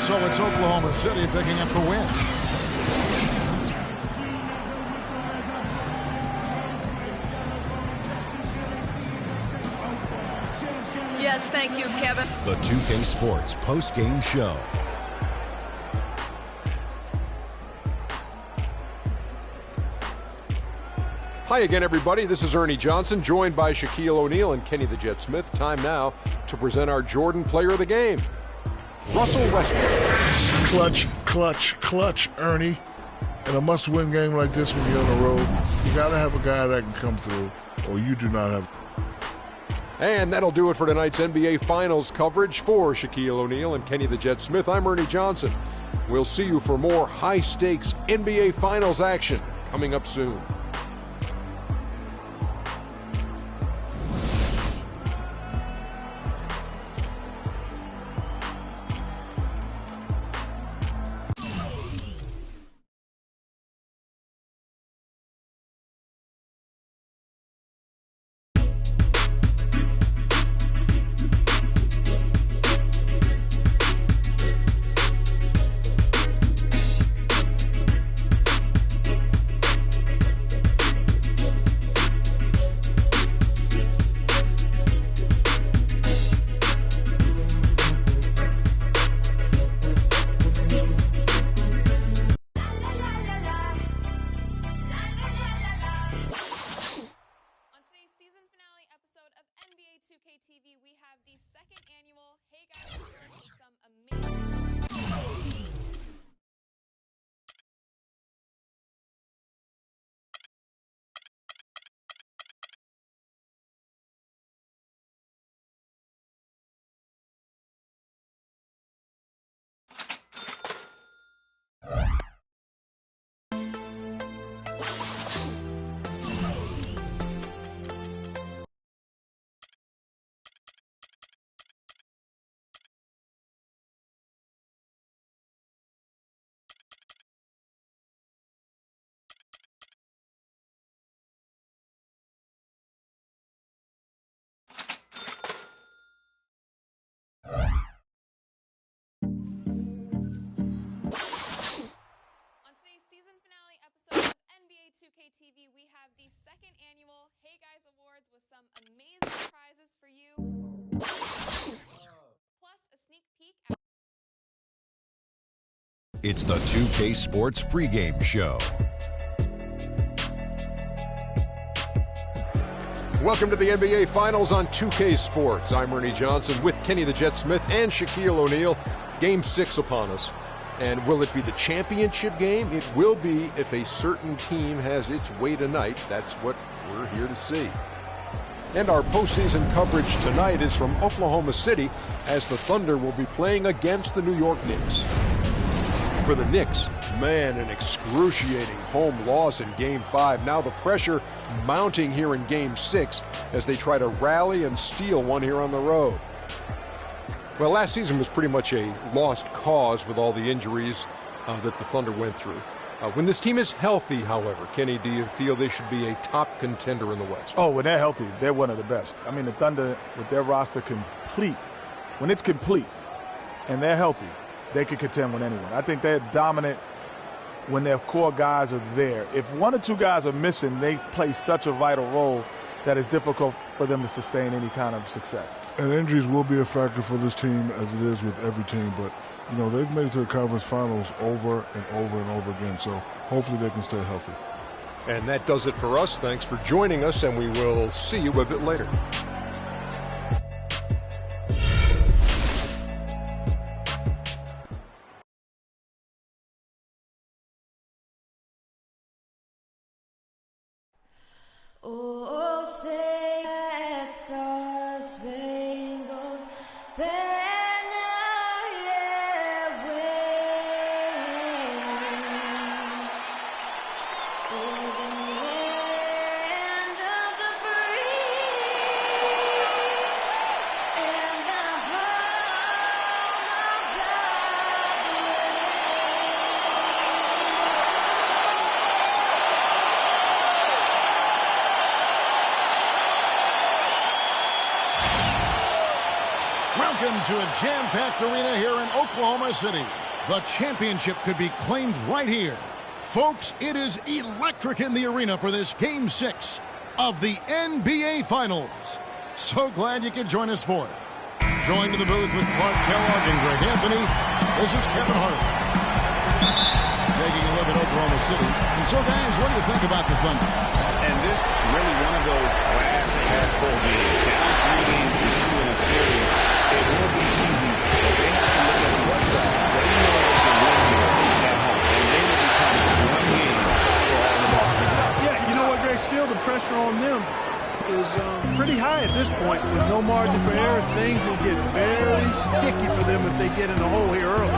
So it's Oklahoma City picking up the win. Yes, thank you, Kevin. The 2K Sports post-game show. Hi again, everybody. This is Ernie Johnson, joined by Shaquille O'Neal and Kenny the Jet Smith. Time now to present our Jordan Player of the Game, Russell Westbrook. Clutch, clutch, clutch, Ernie. In a must-win game like this when you're on the road, you got to have a guy that can come through, or you do not have. And that'll do it for tonight's NBA Finals coverage. For Shaquille O'Neal and Kenny the Jet Smith, I'm Ernie Johnson. We'll see you for more high-stakes NBA Finals action coming up soon. TV, we have the second annual Hey Guys Awards with some amazing prizes for you. Plus a sneak peek at... It's the 2K Sports pregame show. Welcome to the NBA Finals on 2K Sports. I'm Ernie Johnson with Kenny the Jet Smith and Shaquille O'Neal. Game 6 upon us. And will it be the championship game? It will be if a certain team has its way tonight. That's what we're here to see. And our postseason coverage tonight is from Oklahoma City as the Thunder will be playing against the New York Knicks. For the Knicks, man, an excruciating home loss in Game 5. Now the pressure mounting here in Game 6 as they try to rally and steal one here on the road. Well, last season was pretty much a lost cause with all the injuries that the Thunder went through. When this team is healthy, however, Kenny, do you feel they should be a top contender in the West? Oh, when they're healthy, they're one of the best. I mean, the Thunder, with their roster complete, when it's complete and they're healthy, they can contend with anyone. I think they're dominant when their core guys are there. If one or two guys are missing, they play such a vital role that it's difficult for them to sustain any kind of success. And injuries will be a factor for this team, as it is with every team. But, you know, they've made it to the conference finals over and over and over again. So hopefully they can stay healthy. And that does it for us. Thanks for joining us, and we will see you a bit later. Oh, say that star-spangled banner, yeah, wave over the land of the free and the home of Welcome to a jam-packed arena here in Oklahoma City. The championship could be claimed right here. Folks, it is electric in the arena for this Game 6 of the NBA Finals. So glad you could join us for it. Joined in the booth with Clark Kellogg and Greg Anthony, this is Kevin Hart. Taking a look at Oklahoma City. And so, guys, what do you think about the Thunder? And this really one of those glass half full games. Down 3 games to 2 in a series. It won't be easy, but they have to look at the upside. They know they can win here at home, and they will become one game for all of us. Yeah, you know what, Greg? Still, the pressure on them is pretty high at this point. With no margin for error, things will get very sticky for them if they get in the hole here early.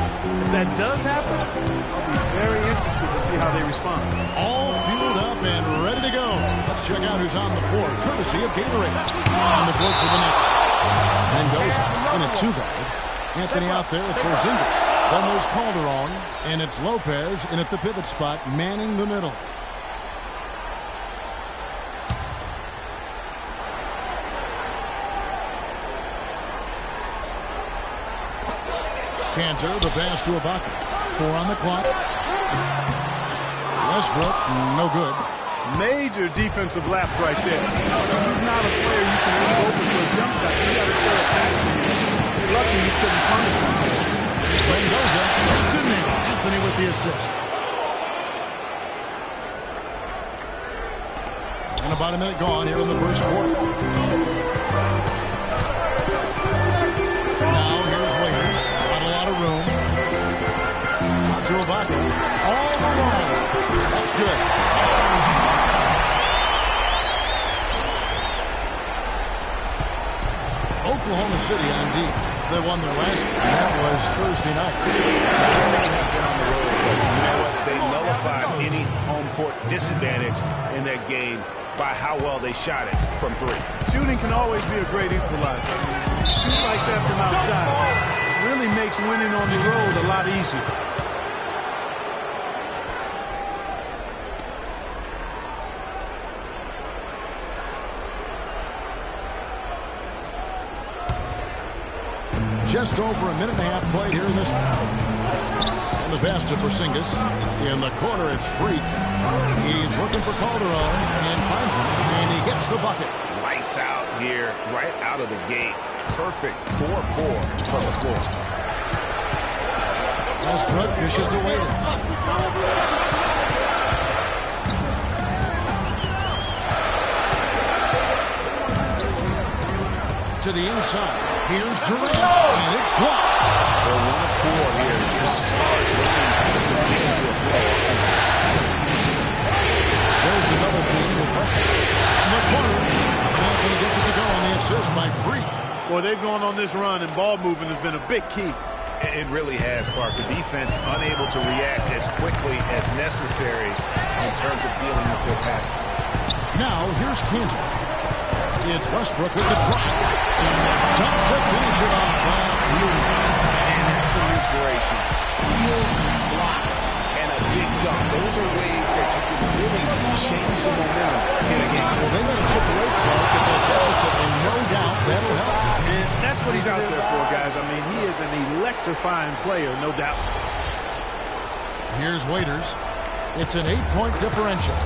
If that does happen, I'll be very interested to see how they respond. All fueled up and ready to go. Let's check out who's on the floor, courtesy of Gatorade. On the board for the Knicks, Mendoza in a 2-guard. Anthony out there with Porzingis. Then there's Calderon, and it's Lopez in at the pivot spot, manning the middle. Cantor, the pass to Ibaka. 4 on the clock. Westbrook, no good. Major defensive lapse right there. He's not a player you can leave open for a jump shot. You got to start passing. You're lucky you couldn't punish him. Mendoza, it's in there. Anthony with the assist. And about a minute gone here in the first quarter. Now here's Williams. Not a lot of room. Out to Ibaka. All alone. That's good. Oklahoma City on deep. They won their last game. That was Thursday night. They nullified any home court disadvantage in that game by how well they shot it from 3. Shooting can always be a great equalizer. I mean, shoot like that from outside really makes winning on the road a lot easier. Just over a minute and a half played here in this one. And the pass to Porzingis. In the corner, it's Freak. He's looking for Calderon and finds him, and he gets the bucket. Lights out here, right out of the gate. Perfect 4-4 from the floor. Westbrook dishes to Waiters. To the inside. Here's Durant, and it's blocked. They're 1 of 4 here to start looking to get into a flow. There's the double team with Westbrook in the corner. Not going to get it to go on the assist by Freak. Boy, they've gone on this run, and ball movement has been a big key. It really has, Clark. The defense unable to react as quickly as necessary in terms of dealing with their passing. Now, here's Cantor. It's Westbrook with the drive. And the jump to finish it off. And that's some inspiration. Steals, blocks, and a big dunk. Those are ways that you can really change the momentum in a game. Well, they let it chip away from it, but they'll deficit, and no doubt that'll help. And that's what he's out there for, guys. I mean, he is an electrifying player, no doubt. Here's Waiters. It's an 8-point differential.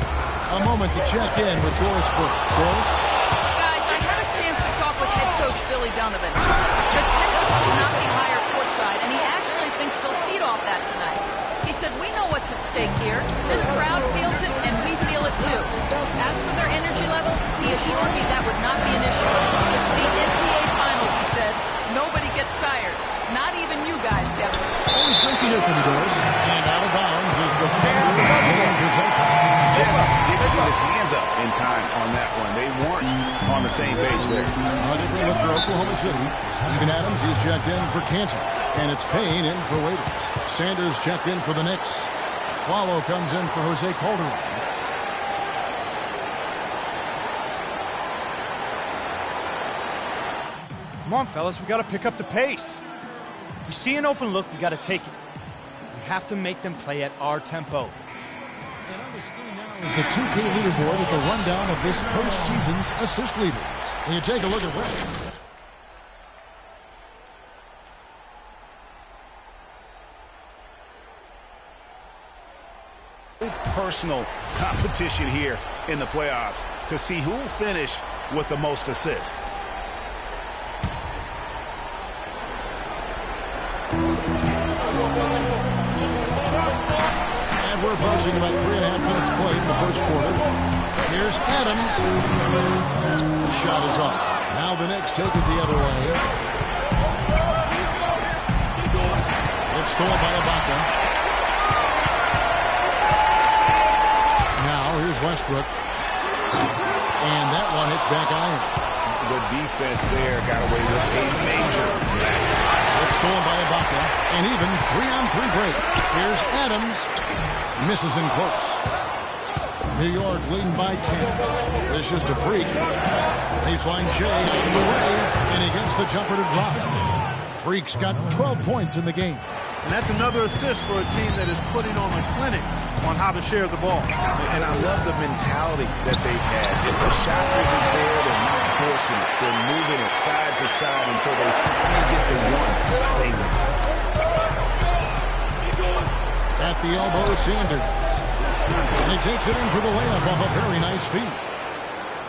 A moment to check in with Doris Burke. Doris? Guys, I had a chance to talk with head coach Billy Donovan. The tension will not be higher courtside, and he actually thinks they'll feed off that tonight. He said, we know what's at stake here. This crowd feels it, and we feel it too. As for their energy level, he assured me that would not be an issue. It's the NBA Finals, he said. Nobody gets tired. Not even you guys, Kevin. Always great to hear from you, Doris. And out of bounds is the game possession. Just didn't get his hands up in time on that one. They weren't on the same page there. A different look for Oklahoma City. Steven Adams, he's checked in for Cantor. And it's Payne in for Waiters. Sanders checked in for the Knicks. Follow comes in for Jose Calderon. Come on, fellas, we got to pick up the pace. If we see an open look, we got to take it. We have to make them play at our tempo. And on the screen now is the 2K leaderboard with a rundown of this postseason's assist leaders. And you take a look at Westbrook. Personal competition here in the playoffs to see who will finish with the most assists. And we're approaching about 3.5 minutes played in the first quarter. Here's Adams. The shot is off. Now the Knicks take it the other way. It's stolen by Ibaka. Now here's Westbrook. And that one hits back iron. The defense there got away with a major lapse. It's stolen by Ibaka. And even 3-on-3 break. Here's Adams. Misses in close. New York leading by 10. This is to Freak. Baseline J on the way. And he gets the jumper to drop. Freak's got 12 points in the game. And that's another assist for a team that is putting on a clinic on how to share the ball. And I love the mentality that they've had. If the shot isn't there, they're not forcing it. They're moving it side to side until they finally get the one they want. At the elbow, Sanders. And he takes it in for the layup off a very nice feed.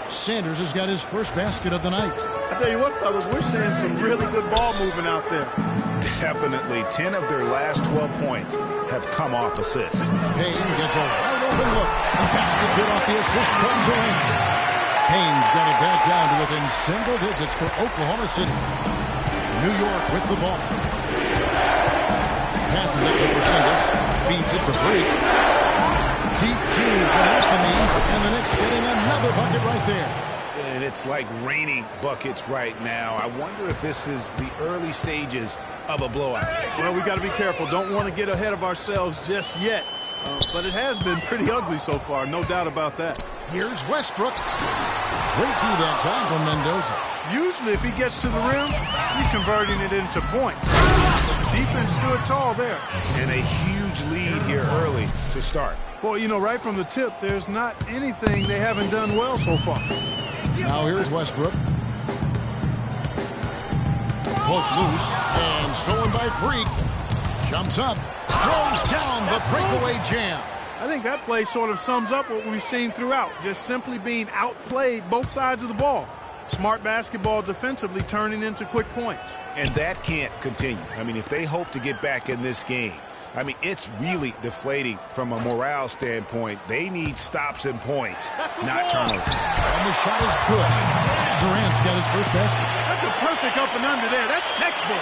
Sanders has got his first basket of the night. I tell you what, fellas, we're seeing some really good ball movement out there. Definitely. 10 of their last 12 points have come off assists. Payne gets a wide open look. The basket good off the assist from Durant. Payne's got it back down to within single digits for Oklahoma City. New York with the ball. Passes it to Porzingis. Feeds it to Freak. Deep two for Anthony. And the Knicks getting another bucket right there. And it's like raining buckets right now. I wonder if this is the early stages of a blowout. Well, we got to be careful. Don't want to get ahead of ourselves just yet. But it has been pretty ugly so far, no doubt about that. Here's Westbrook. Great D that time from Mendoza. Usually if he gets to the rim, he's converting it into points. But the defense stood tall there. And a huge lead here early to start. Well, you know, right from the tip, there's not anything they haven't done well so far. Now here's Westbrook. pulls loose and stolen by Freak. Jumps up, throws down the breakaway jam. I think that play sort of sums up what we've seen throughout, just simply being outplayed both sides of the ball. Smart basketball defensively turning into quick points. And that can't continue. I mean, if they hope to get back in this game, I mean, it's really deflating from a morale standpoint. They need stops and points, not turnovers. And the shot is good. Durant's got his first basket. That's a perfect up and under there. That's textbook.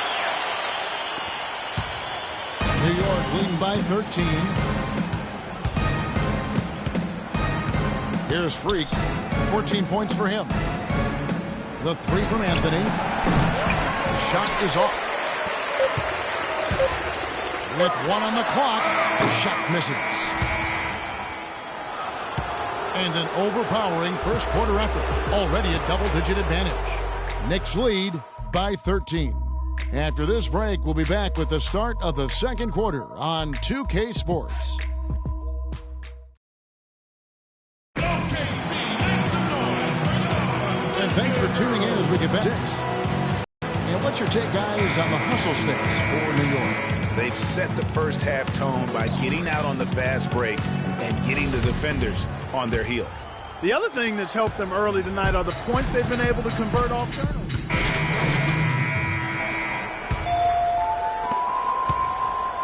New York leading by 13. Here's Freak. 14 points for him. The three from Anthony. The shot is off. With one on the clock, the shot misses. And an overpowering first quarter effort. Already a double-digit advantage. Knicks lead by 13. After this break, we'll be back with the start of the second quarter on 2K Sports. And thanks for tuning in as we get back. And what's your take, guys, on the hustle sticks for New York? They've set the first half tone by getting out on the fast break and getting the defenders on their heels. The other thing that's helped them early tonight are the points they've been able to convert off turnovers.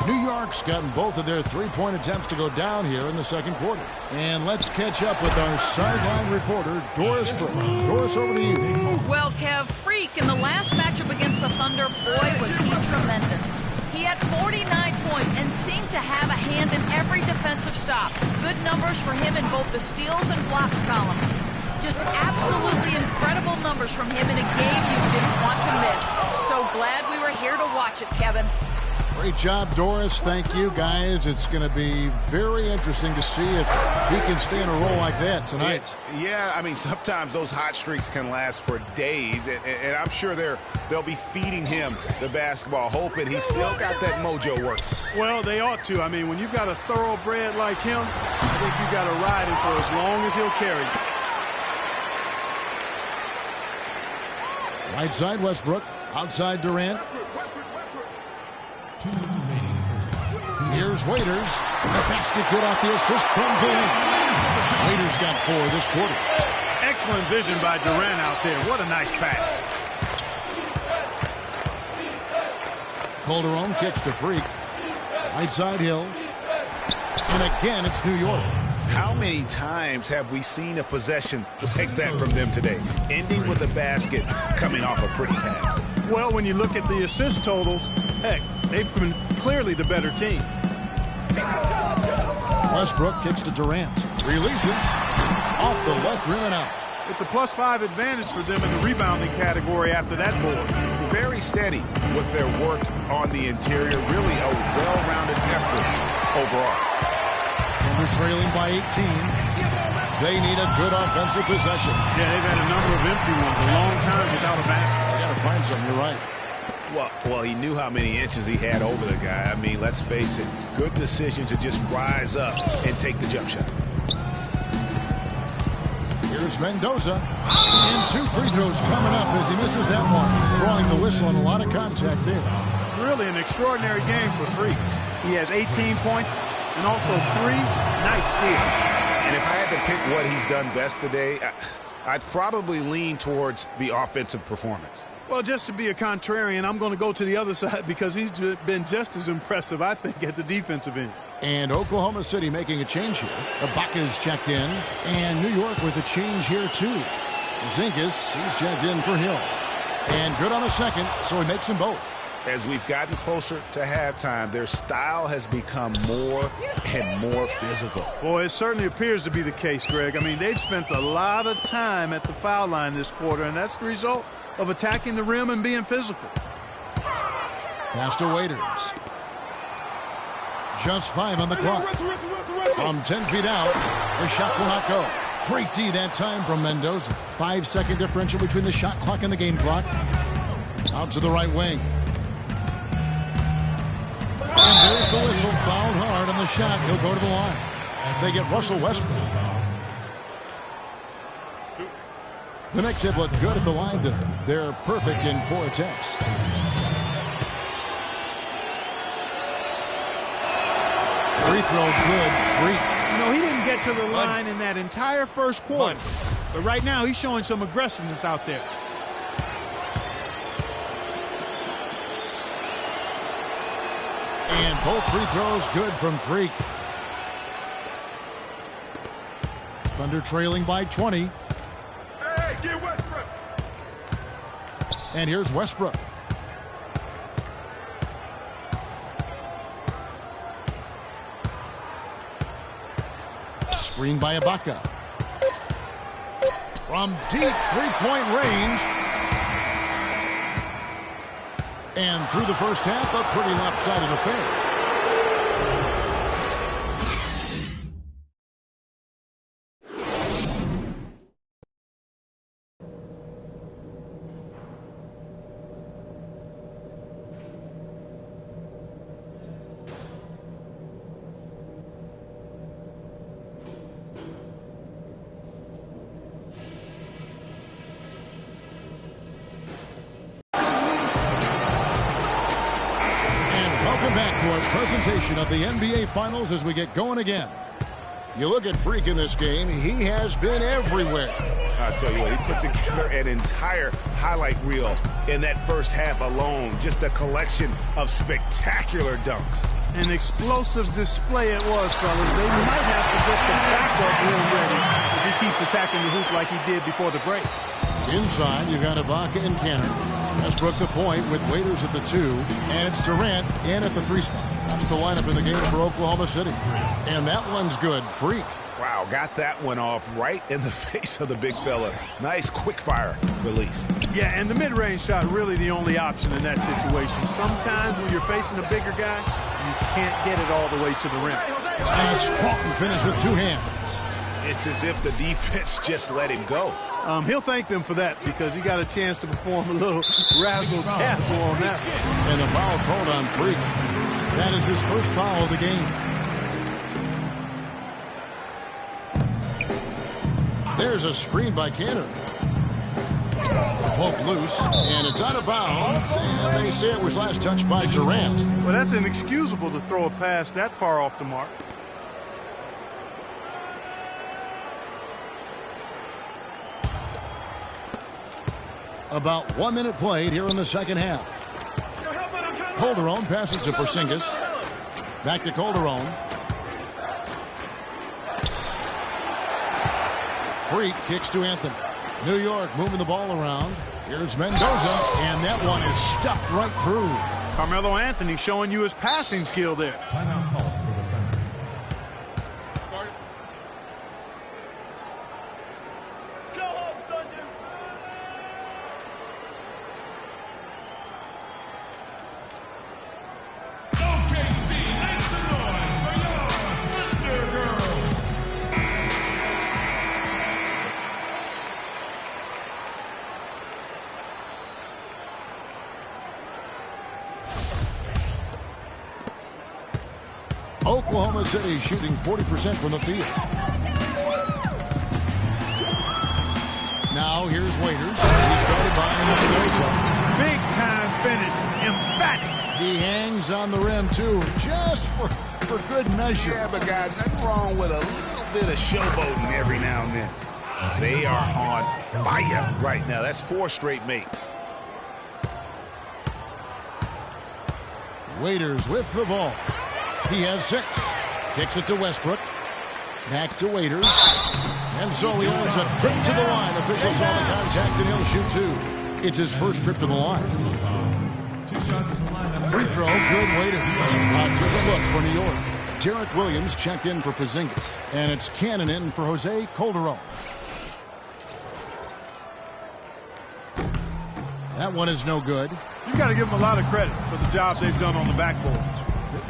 New York's gotten both of their three-point attempts to go down here in the second quarter. And let's catch up with our sideline reporter, Doris Froome. Doris, over to you. Well, Kev, Freak in the last matchup against the Thunder, boy, was he tremendous. He had 49 points and seemed to have a hand in every defensive stop. Good numbers for him in both the steals and blocks columns. Just absolutely incredible numbers from him in a game you didn't want to miss. So glad we were here to watch it, Kevin. Great job, Doris. Thank you, guys. It's going to be very interesting to see if he can stay in a role like that tonight. Yeah, I mean, sometimes those hot streaks can last for days, and I'm sure they'll be feeding him the basketball, hoping he's still got that mojo working. Well, they ought to. I mean, when you've got a thoroughbred like him, I think you've got to ride him for as long as he'll carry you. Right side, Westbrook. Outside, Durant. Here's Waiters. The basket good off the assist from Durant. Waiters got 4 this quarter. Excellent vision by Durant out there. What a nice pass. Calderon kicks to Freak. Right side, Hill. And again, it's New York. How many times have we seen a possession like that from them today? Ending with a basket coming off a pretty pass. Well, when you look at the assist totals, heck, they've been clearly the better team. Westbrook kicks to Durant. Releases. Off the left rim and out. It's a +5 advantage for them in the rebounding category after that board. Very steady with their work on the interior. Really a well-rounded effort overall. And they're trailing by 18. They need a good offensive possession. Yeah, they've had a number of empty ones. A long time without a basket. They got to find some. You're right. Well, he knew how many inches he had over the guy. I mean, let's face it, good decision to just rise up and take the jump shot. Here's Mendoza. And 2 free throws coming up as he misses that one. Drawing the whistle and a lot of contact there. Really an extraordinary game for Freak. He has 18 points and also 3 nice steals. And if I had to pick what he's done best today, I'd probably lean towards the offensive performance. Well, just to be a contrarian, I'm going to go to the other side because he's been just as impressive, I think, at the defensive end. And Oklahoma City making a change here. Ibaka's checked in. And New York with a change here, too. Zinkas, he's checked in for Hill. And good on the second, so he makes them both. As we've gotten closer to halftime, their style has become more and more physical. Boy, it certainly appears to be the case, Greg. I mean, they've spent a lot of time at the foul line this quarter, and that's the result of attacking the rim and being physical. Pass to Waiters. Just 5 on the clock. From 10 feet out, the shot will not go. Great D that time from Mendoza. 5-second differential between the shot clock and the game clock. Out to the right wing. And there's the whistle. Fouled hard on the shot. He'll go to the line. They get Russell Westbrook. The Knicks have looked good at the line today. They're perfect in 4 attempts. Free throw good. Freak. You know, he didn't get to the line in that entire first quarter. But right now, he's showing some aggressiveness out there. And both free throws good from Freak. Thunder trailing by 20. Hey, get Westbrook. And here's Westbrook. Screen by Ibaka. From deep three-point range. And through the first half, a pretty lopsided affair. Presentation of the NBA Finals as we get going again. You look at Freak in this game, he has been everywhere. I'll tell you what, he put together an entire highlight reel in that first half alone. Just a collection of spectacular dunks. An explosive display it was, fellas. They might have to get the backup room ready if he keeps attacking the hoop like he did before the break. Inside, you got Ibaka and Cannon. Westbrook the point with Waiters at the 2, and it's Durant in at the 3 spot. That's the lineup in the game for Oklahoma City. And that one's good. Freak. Wow, got that one off right in the face of the big fella. Nice quick fire release. Yeah, and the mid-range shot really the only option in that situation. Sometimes when you're facing a bigger guy, you can't get it all the way to the rim. And a strong finish with 2 hands. It's as if the defense just let him go. He'll thank them for that because he got a chance to perform a little razzle-dazzle on that. And a foul called on Freak. That is his first foul of the game. There's a screen by Cannon. Poke loose, and it's out of bounds. And they say it was last touched by Durant. Well, that's inexcusable to throw a pass that far off the mark. About 1 minute played here in the second half. Calderon passes to Porzingis. Back to Calderon. Freak kicks to Anthony. New York moving the ball around. Here's Mendoza, and that one is stuffed right through. Carmelo Anthony showing you his passing skill there. Timeout call for the Thunder. Oklahoma City shooting 40% from the field. Now here's Waiters. He's guarded by Mendoza. Big time finish. Emphatic. He hangs on the rim, too, just for good measure. Yeah, but guys, nothing wrong with a little bit of showboating every now and then. They are on fire right now. That's 4 straight makes. Waiters with the ball. He has 6. Kicks it to Westbrook. Back to Waiters. And so he earns a trip to the line. Officials saw the contact and he'll shoot 2. It's his first trip to the line. 2 shots at the line. Free throw, good Waiters. A different look for New York. Derek Williams checked in for Porzingis. And it's Cannon in for Jose Calderon. That one is no good. You got to give them a lot of credit for the job they've done on the backboard.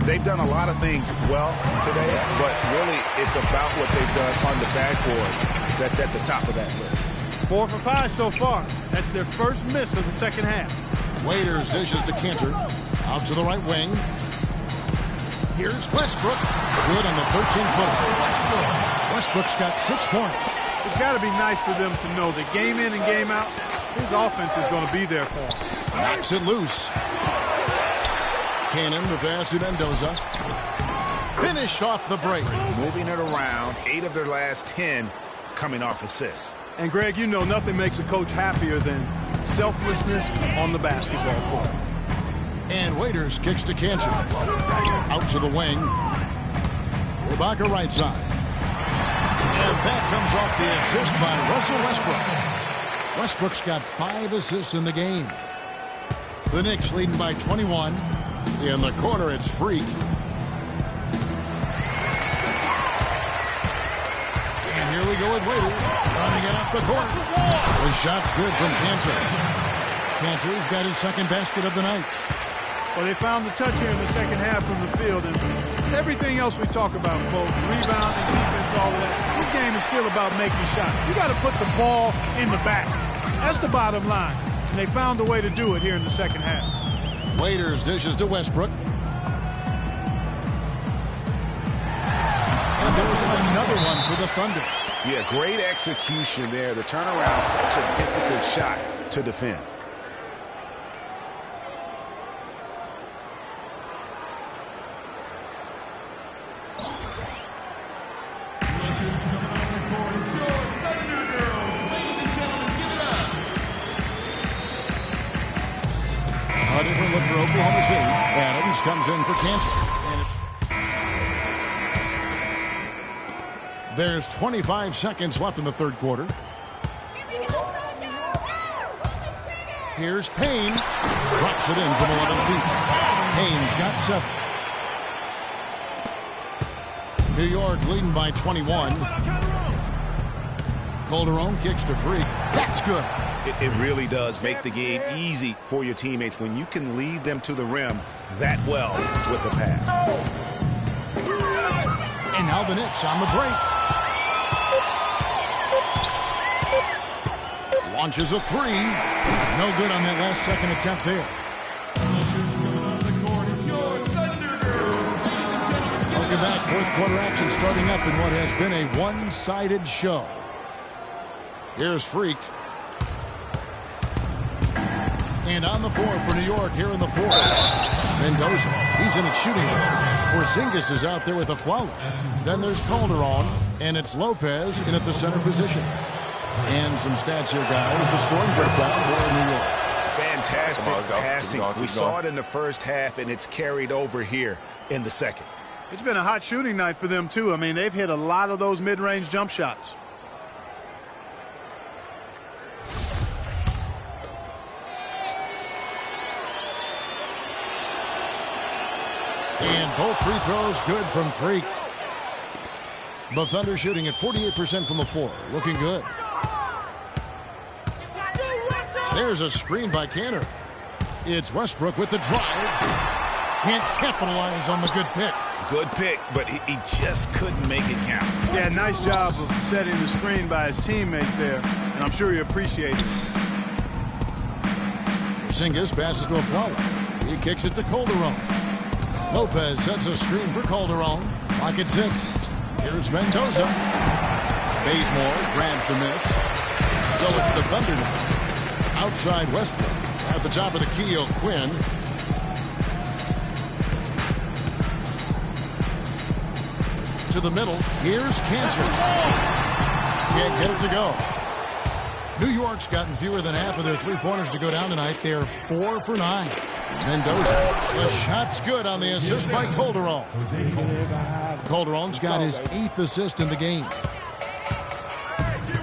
They've done a lot of things well today, but really it's about what they've done on the backboard that's at the top of that list. 4 for 5 so far. That's their first miss of the second half. Waiters dishes to Cantor. Out to the right wing. Here's Westbrook. Good on the 13-footer. Westbrook's got 6 points. It's got to be nice for them to know that game in and game out, his offense is going to be there for him. Knocks it loose. Cannon, the pass to Mendoza. finished off the break. Moving it around, 8 of their last 10 coming off assists. And Greg, you know nothing makes a coach happier than selflessness on the basketball court. And Waiters kicks to Cantor. Out to the wing. Ibaka right side. And that comes off the assist by Russell Westbrook. Westbrook's got 5 assists in the game. The Knicks leading by 21. In the corner, it's Freak. And here we go with Waiters. Running it up the court. The shot's good from Cantor. Cantor's got his second basket of the night. Well, they found the touch here in the second half from the field, and everything else we talk about, folks, rebounding, defense, all of that, this game is still about making shots. You got to put the ball in the basket. That's the bottom line, and they found a way to do it here in the second half. Waiters dishes to Westbrook. And there's another one for the Thunder. Yeah, great execution there. The turnaround, such a difficult shot to defend. A different look for Oklahoma City. Adams comes in for Kansas. And there's 25 seconds left in the third quarter. Here's Payne. Drops it in from 11 feet. Payne's got 7. New York leading by 21. Calderon kicks to Freak. That's good. It really does make the game easy for your teammates when you can lead them to the rim that well with a pass. And now the Knicks on the break. Launches a 3. No good on that last second attempt there. Welcome back. Fourth quarter action starting up in what has been a one-sided show. Here's Freak. And on the floor for New York here in the fourth. Mendoza, he's in its shooting zone. Porzingis is out there with a flout. Then there's Calderon, and it's Lopez in at the center position. And some stats here, guys. The scoring breakdown for New York. Fantastic passing. We saw it in the first half, and it's carried over here in the second. It's been a hot shooting night for them, too. I mean, they've hit a lot of those mid-range jump shots. And both free throws good from Freak. The Thunder shooting at 48% from the floor. Looking good. There's a screen by Cantor. It's Westbrook with the drive. Can't capitalize on the good pick. Good pick, but he just couldn't make it count. Yeah, nice job of setting the screen by his teammate there, and I'm sure he appreciates it. Porzingis passes to a Fowler. He kicks it to Calderon. Lopez sets a screen for Calderon. Clock at 6. Here's Mendoza. Bazemore grabs the miss. So it's the Thunder now. Outside Westbrook. At the top of the key, Quinn. To the middle. Here's Cantor. Can't get it to go. New York's gotten fewer than half of their three-pointers to go down tonight. They're 4 for 9. Mendoza. The shot's good on the assist by Calderon. Calderon's got his 8th assist in the game.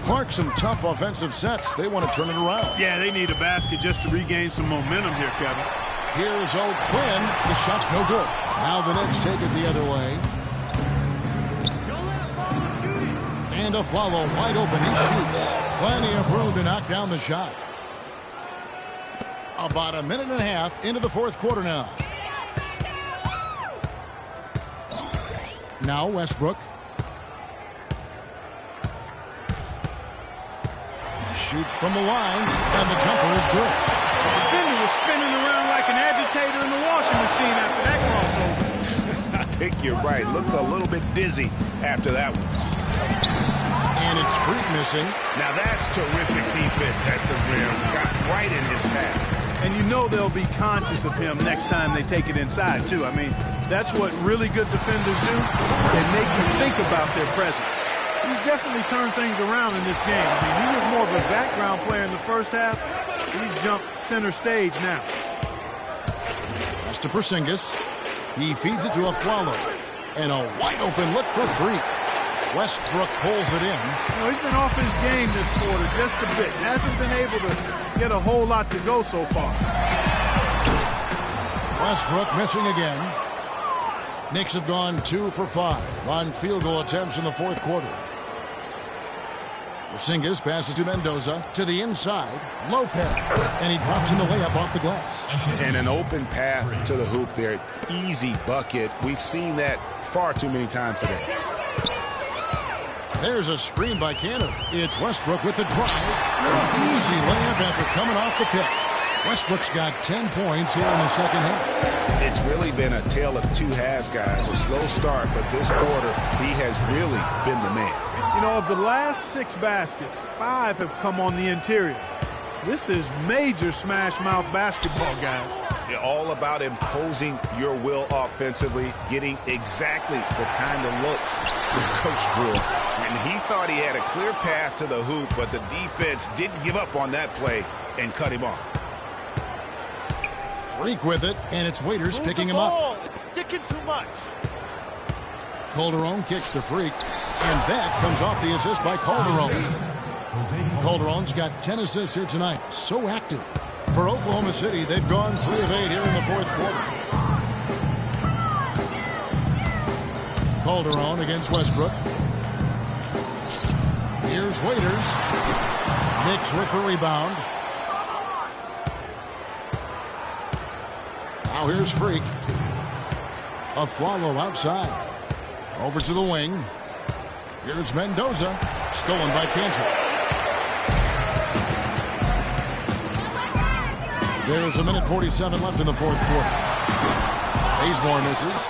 Clark, some tough offensive sets. They want to turn it around. Yeah, they need a basket just to regain some momentum here, Kevin. Here's O'Quinn. The shot no good. Now the Knicks take it the other way. And a follow wide open. He shoots. Plenty of room to knock down the shot. About a minute and a half into the fourth quarter now. Now Westbrook. Shoots from the line, and the jumper is good. The defender was spinning around like an agitator in the washing machine after that crossover. I think you're right. Looks a little bit dizzy after that one. And it's Freak missing. Now that's terrific defense at the rim. Got right in his path. And you know they'll be conscious of him next time they take it inside, too. I mean, that's what really good defenders do. They make you think about their presence. He's definitely turned things around in this game. I mean, he was more of a background player in the first half. He jumped center stage now. Pass to Porzingis. He feeds it to Afflalo. And a wide-open look for Freak. Westbrook pulls it in. You know, he's been off his game this quarter just a bit. Hasn't been able to get a whole lot to go so far. Westbrook missing again. Knicks have gone 2 for 5 on field goal attempts in the fourth quarter. Porzingis passes to Mendoza to the inside. Lopez. And he drops in the layup off the glass. And an open path to the hoop there. Easy bucket. We've seen that far too many times today. There's a screen by Cannon. It's Westbrook with the drive. Easy layup after coming off the pick. Westbrook's got 10 points here in the second half. It's really been a tale of two halves, guys. A slow start, but this quarter, he has really been the man. You know, of the last 6 baskets, 5 have come on the interior. This is major smash-mouth basketball, guys. You're all about imposing your will offensively, getting exactly the kind of looks your coach drew up. And he thought he had a clear path to the hoop, but the defense didn't give up on that play and cut him off. Freak with it, and it's Waiters picking him up. It's sticking too much. Calderon kicks to Freak, and that comes off the assist by Calderon. Calderon's got 10 assists here tonight. So active. For Oklahoma City, they've gone 3 of 8 here in the fourth quarter. Calderon against Westbrook. Here's Waiters. Knicks with the rebound. Now here's Freak. Afflalo outside. Over to the wing. Here's Mendoza. Stolen by Kansas. There's 1:47 left in the fourth quarter. Bazemore misses.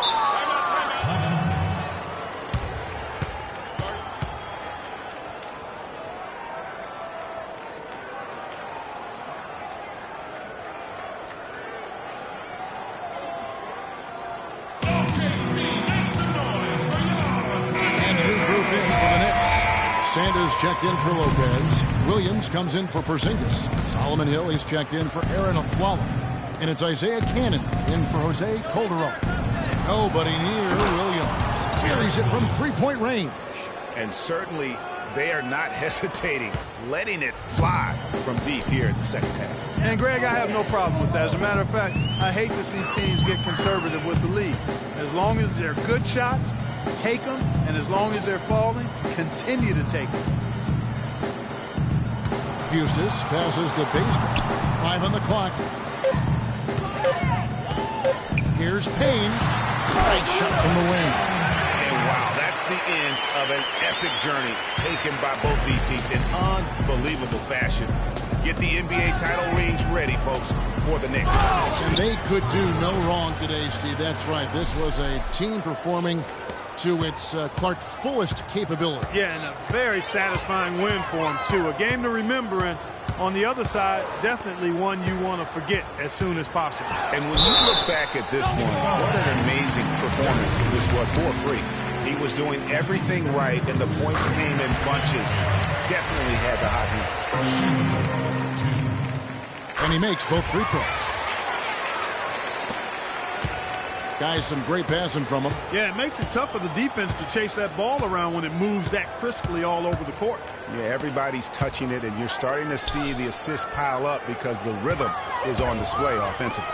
Sanders checked in for Lopez. Williams comes in for Porzingis. Solomon Hill is checked in for Aaron Afflalo. And it's Isaiah Cannon in for Jose Calderon. Nobody near Williams. Carries it from three-point range. And certainly they are not hesitating, letting it fly from deep here in the second half. And Greg, I have no problem with that. As a matter of fact, I hate to see teams get conservative with the lead. As long as they're good shots, take them, and as long as they're falling, continue to take them. Eustace passes to Bazemore. 5 on the clock. Here's Payne. Great shot from the wing. And wow, that's the end of an epic journey taken by both these teams in unbelievable fashion. Get the NBA title rings ready, folks, for the Knicks. And they could do no wrong today, Steve. That's right. This was a team performing to its Clark fullest capability. Yeah, and a very satisfying win for him, too. A game to remember, and on the other side, definitely one you want to forget as soon as possible. And when you look back at this one, what an amazing performance this was for Freak. He was doing everything right, and the points came in bunches. Definitely had the hot hand. And he makes both free throws. Guys, some great passing from him. Yeah, it makes it tough for the defense to chase that ball around when it moves that crisply all over the court. Yeah, everybody's touching it, and you're starting to see the assists pile up because the rhythm is on display offensively.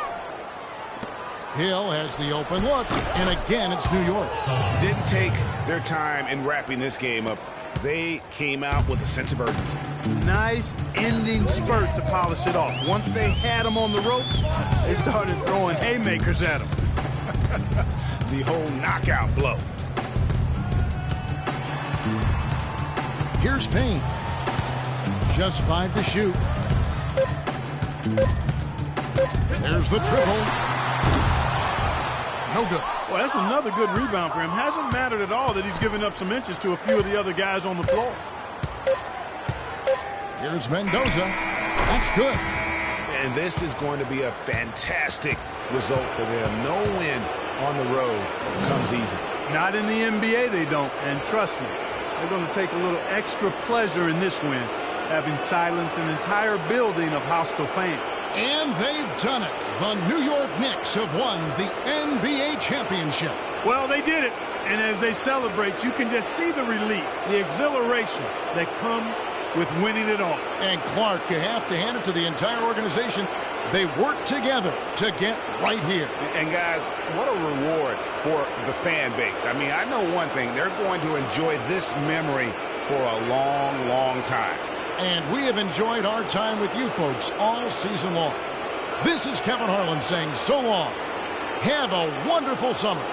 Hill has the open look, and again, it's New York. Didn't take their time in wrapping this game up. They came out with a sense of urgency. Nice ending spurt to polish it off. Once they had him on the ropes, they started throwing haymakers at him. The whole knockout blow. Here's Payne. Just 5 to shoot. There's the triple. No good. Well, that's another good rebound for him. Hasn't mattered at all that he's given up some inches to a few of the other guys on the floor. Here's Mendoza. That's good. And this is going to be a fantastic result for them. No win on the road comes easy. Not in the NBA, they don't. And trust me, they're going to take a little extra pleasure in this win, having silenced an entire building of hostile fans. And they've done it. The New York Knicks have won the NBA championship. Well, they did it. And as they celebrate, you can just see the relief, the exhilaration that comes with winning it all. And Clark, you have to hand it to the entire organization. They worked together to get right here. And guys, what a reward for the fan base. I mean, I know one thing. They're going to enjoy this memory for a long, long time. And we have enjoyed our time with you folks all season long. This is Kevin Harlan saying so long. Have a wonderful summer.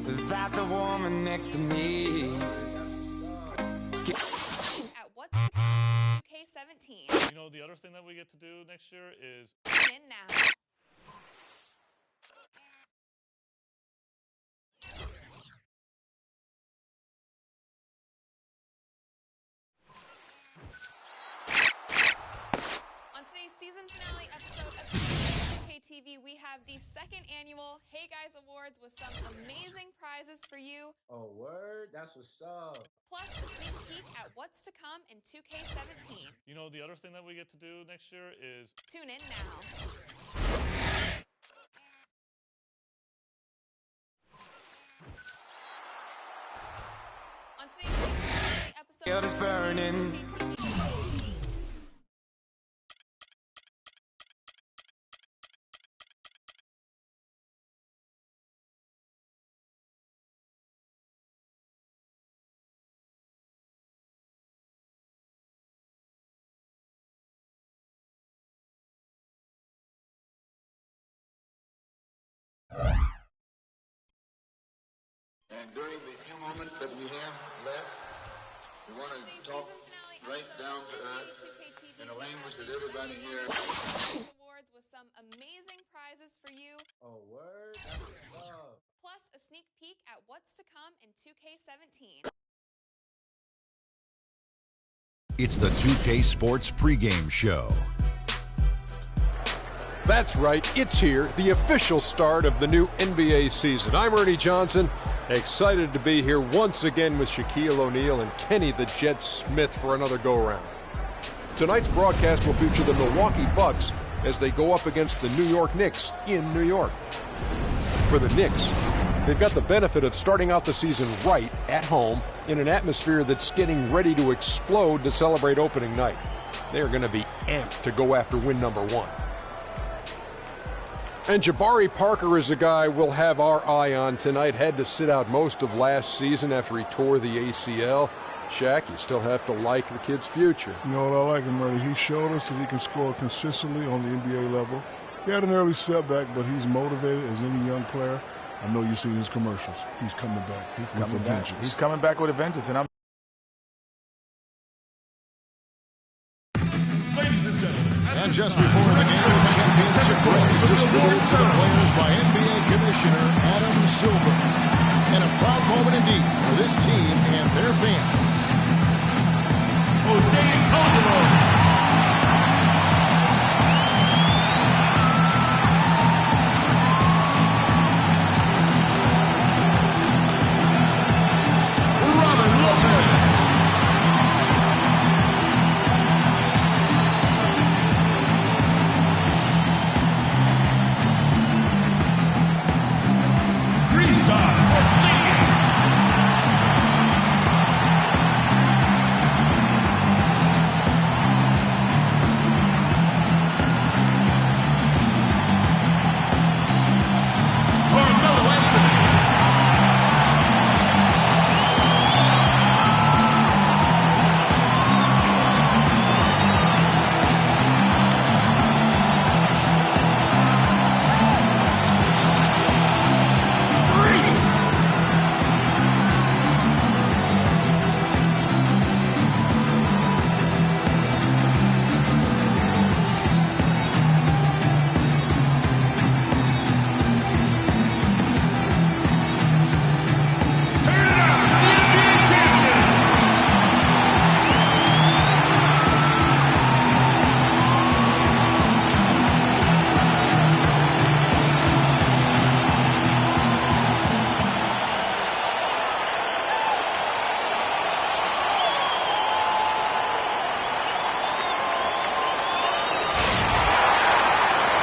Is that the woman next to me? At what's to come 2K17. You know, the other thing that we get to do next year is Tune in now. On today's season finale episode of 2K TV, we have the second annual Hey Guys Awards with some amazing prizes for you. Oh, word? That's what's up. Plus a sneak peek at what's to come in 2K17. You know, the other thing that we get to do next year is Tune in now. On today's season finale episode Field is burning. And during the few moments that we have left, we want to talk right down to earth in a language that everybody here. Awards with some amazing prizes for you. Oh, word? That's what's up. Plus a sneak peek at what's to come in 2K17. It's the 2K Sports pregame show. That's right, it's here, the official start of the new NBA season. I'm Ernie Johnson, excited to be here once again with Shaquille O'Neal and Kenny the Jet Smith for another go-around. Tonight's broadcast will feature the Milwaukee Bucks as they go up against the New York Knicks in New York. For the Knicks, they've got the benefit of starting out the season right at home in an atmosphere that's getting ready to explode to celebrate opening night. They're going to be amped to go after win number one. And Jabari Parker is a guy we'll have our eye on tonight. Had to sit out most of last season after he tore the ACL. Shaq, you still have to like the kid's future. You know what I like him, Ernie? He showed us that he can score consistently on the NBA level. He had an early setback, but he's motivated as any young player. I know you see his commercials. He's coming back. He's coming back. He's coming back with a vengeance, and I'm. Ladies and gentlemen. And just before the game, the championship ring is distributed to the players by NBA Commissioner Adam Silver. And a proud moment indeed for this team and their fans. Jose Calderon.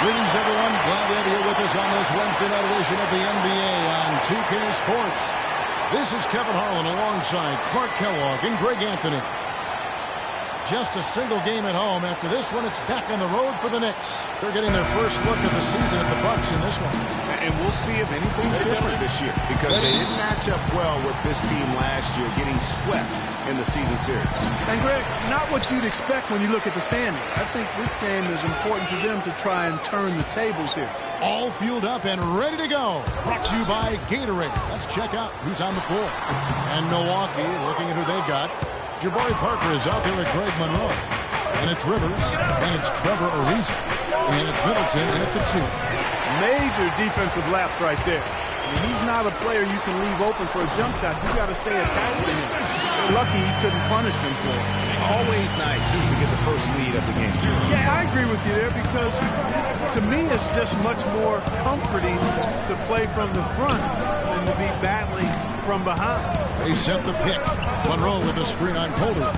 Greetings, everyone. Glad to have you with us on this Wednesday night edition of the NBA on 2K Sports. This is Kevin Harlan alongside Clark Kellogg and Greg Anthony. Just a single game at home. After this one, it's back on the road for the Knicks. They're getting their first look at the season at the Bucks in this one. And we'll see if anything's different this year, because they didn't match up well with this team last year, getting swept in the season series. And Greg, not what you'd expect when you look at the standings. I think this game is important to them to try and turn the tables here. All fueled up and ready to go. Brought to you by Gatorade. Let's check out who's on the floor. And Milwaukee, looking at who they've got. Jabari Parker is out there with Greg Monroe. And it's Rivers. And it's Trevor Ariza. And it's Middleton at the 2. Major defensive lapse right there. He's not a player you can leave open for a jump shot. You got to stay attached to him. They're lucky he couldn't punish them for it. Always nice to get the first lead of the game. Yeah, I agree with you there, because to me it's just much more comforting to play from the front than to be battling from behind. They set the pick. Monroe with a screen on Calderon.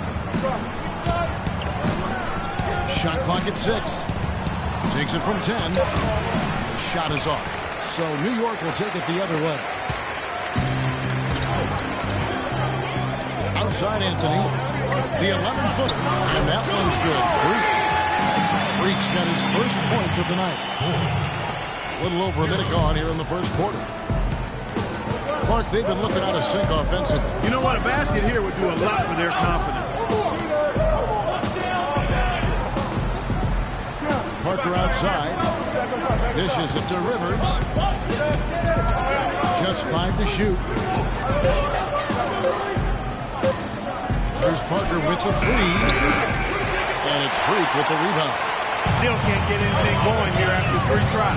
Shot clock at 6. Takes it from 10. The shot is off. So New York will take it the other way. Outside Anthony. The 11-footer. And that one's good. Freak's got his first points of the night. A little over a minute gone here in the first quarter. Clark, they've been looking out of sync offensively. You know what? A basket here would do a lot for their confidence. Parker outside. Dishes it to Rivers. Just 5 to shoot. There's Parker with the 3. And it's Freak with the rebound. Still can't get anything going here after 3 tries.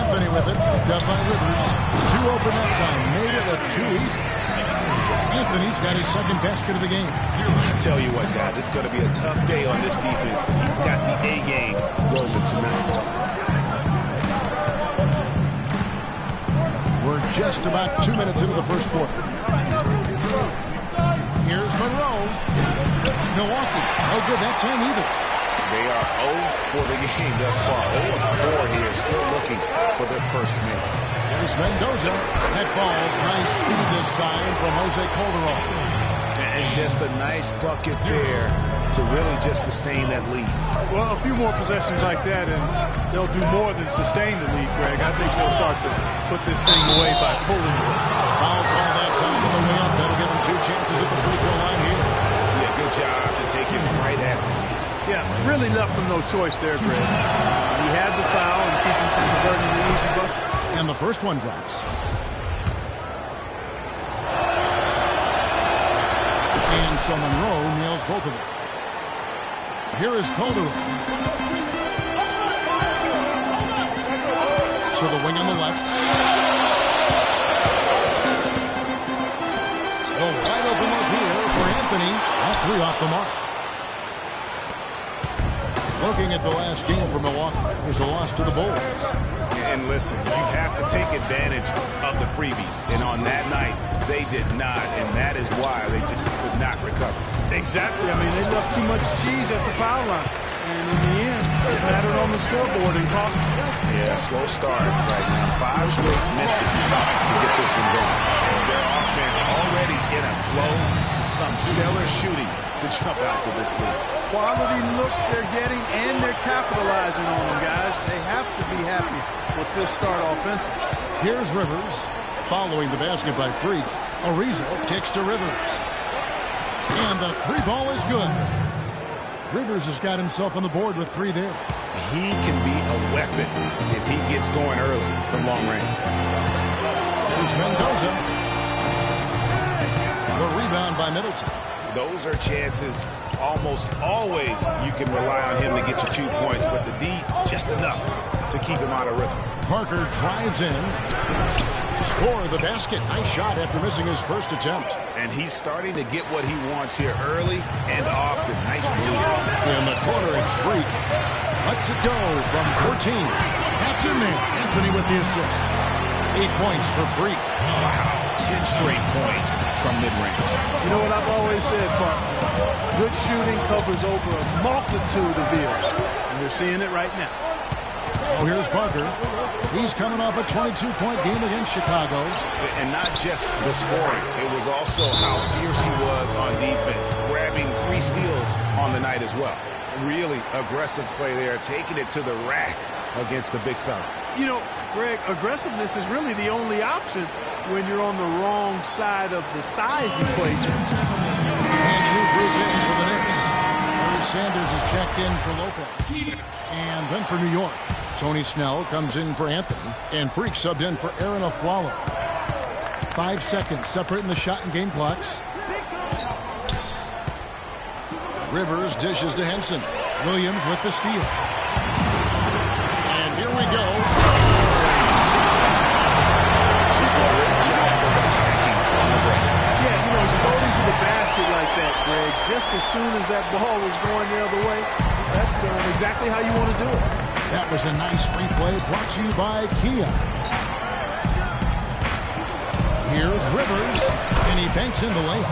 Anthony with it. Picked up by Rivers. 2 open that time. Made it look too easy. Anthony's got his second basket of the game. I tell you what, guys, it's going to be a tough day on this defense, but he's got the A game rolling tonight. We're just about 2 minutes into the first quarter. Here's Monroe. Milwaukee. No good that time either. They are 0 for the game thus far. 0-4 here, still looking for their first win. There's Mendoza. That falls. Nice speed this time from Jose Calderon. And just a nice bucket there to really just sustain that lead. Well, a few more possessions like that, and they'll do more than sustain the lead, Greg. I think they'll start to put this thing away by pulling it. Foul call that time on the way up. That'll give them 2 chances at the free throw line here. Yeah, good job to take him right at them. Yeah, really left them no choice there, Greg. He had the foul and keep him from converting the easy bucket. And the first one drops. And so Monroe nails both of them. Here is Calderon. To the wing on the left. three off the mark. Looking at the last game for Milwaukee, there's a loss to the Bulls. And listen, you have to take advantage of the freebies. And on that night, they did not, and that is why they just could not recover. Exactly. I mean, they left too much cheese at the foul line. And in the end, it mattered on the scoreboard and cost them. Yeah, slow start right now. 5 straight misses to get this one going. And their offense already in a flow. Some stellar shooting to jump out to this lead. Quality looks they're getting, and they're capitalizing on them, guys. They have to be happy with this start offensively. Here's Rivers. Following the basket by Freak, Ariza kicks to Rivers. And the three ball is good. Rivers has got himself on the board with 3 there. He can be a weapon if he gets going early from long range. There's Mendoza. The rebound by Middleton. Those are chances almost always you can rely on him to get you 2 points, but the D just enough to keep him out of rhythm. Parker drives in. Score the basket. Nice shot after missing his first attempt. And he's starting to get what he wants here early and often. Nice move. In the corner, it's Freak. Lets it go from 14. That's in there. Anthony with the assist. 8 points for Freak. Wow. 10 straight points from mid-range. You know what I've always said, partner? Good shooting covers over a multitude of years. And they're seeing it right now. Oh, here's Parker. He's coming off a 22-point game against Chicago. And not just the scoring. It was also how fierce he was on defense, grabbing 3 steals on the night as well. Really aggressive play there, taking it to the rack against the big fella. You know, Greg, aggressiveness is really the only option when you're on the wrong side of the size equation. And a new group in for the Knicks. Larry Sanders is checked in for Lopez. And then for New York, Tony Snell comes in for Anthony. And Freak subbed in for Aaron Aflalo. 5 seconds separating the shot and game clocks. Rivers dishes to Henson. Williams with the steal. And here we go. Yeah, you know, he's going to the basket like that, Greg. Just as soon as that ball was going the other way, that's exactly how you want to do it. That was a nice replay brought to you by Kia. Here's Rivers, and he banks in the lane.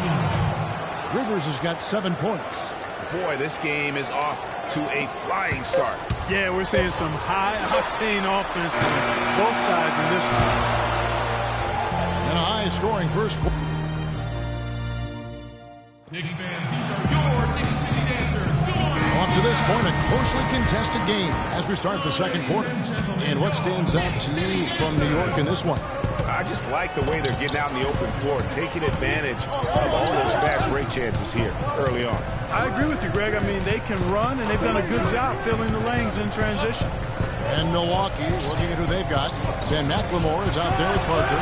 Rivers has got 7 points. Boy, this game is off to a flying start. Yeah, we're seeing some high-octane offense on both sides in this one. And a high-scoring first quarter. Knicks fans, these are your Knicks City Dancers. Up to this point, a closely contested game as we start the second quarter. And what stands out to you from New York in this one? I just like the way they're getting out in the open floor, taking advantage of all those fast break chances here early on. I agree with you, Greg. I mean, they can run, and they've done a good job filling the lanes in transition. And Milwaukee, looking at who they've got. Ben McLemore is out there with Parker.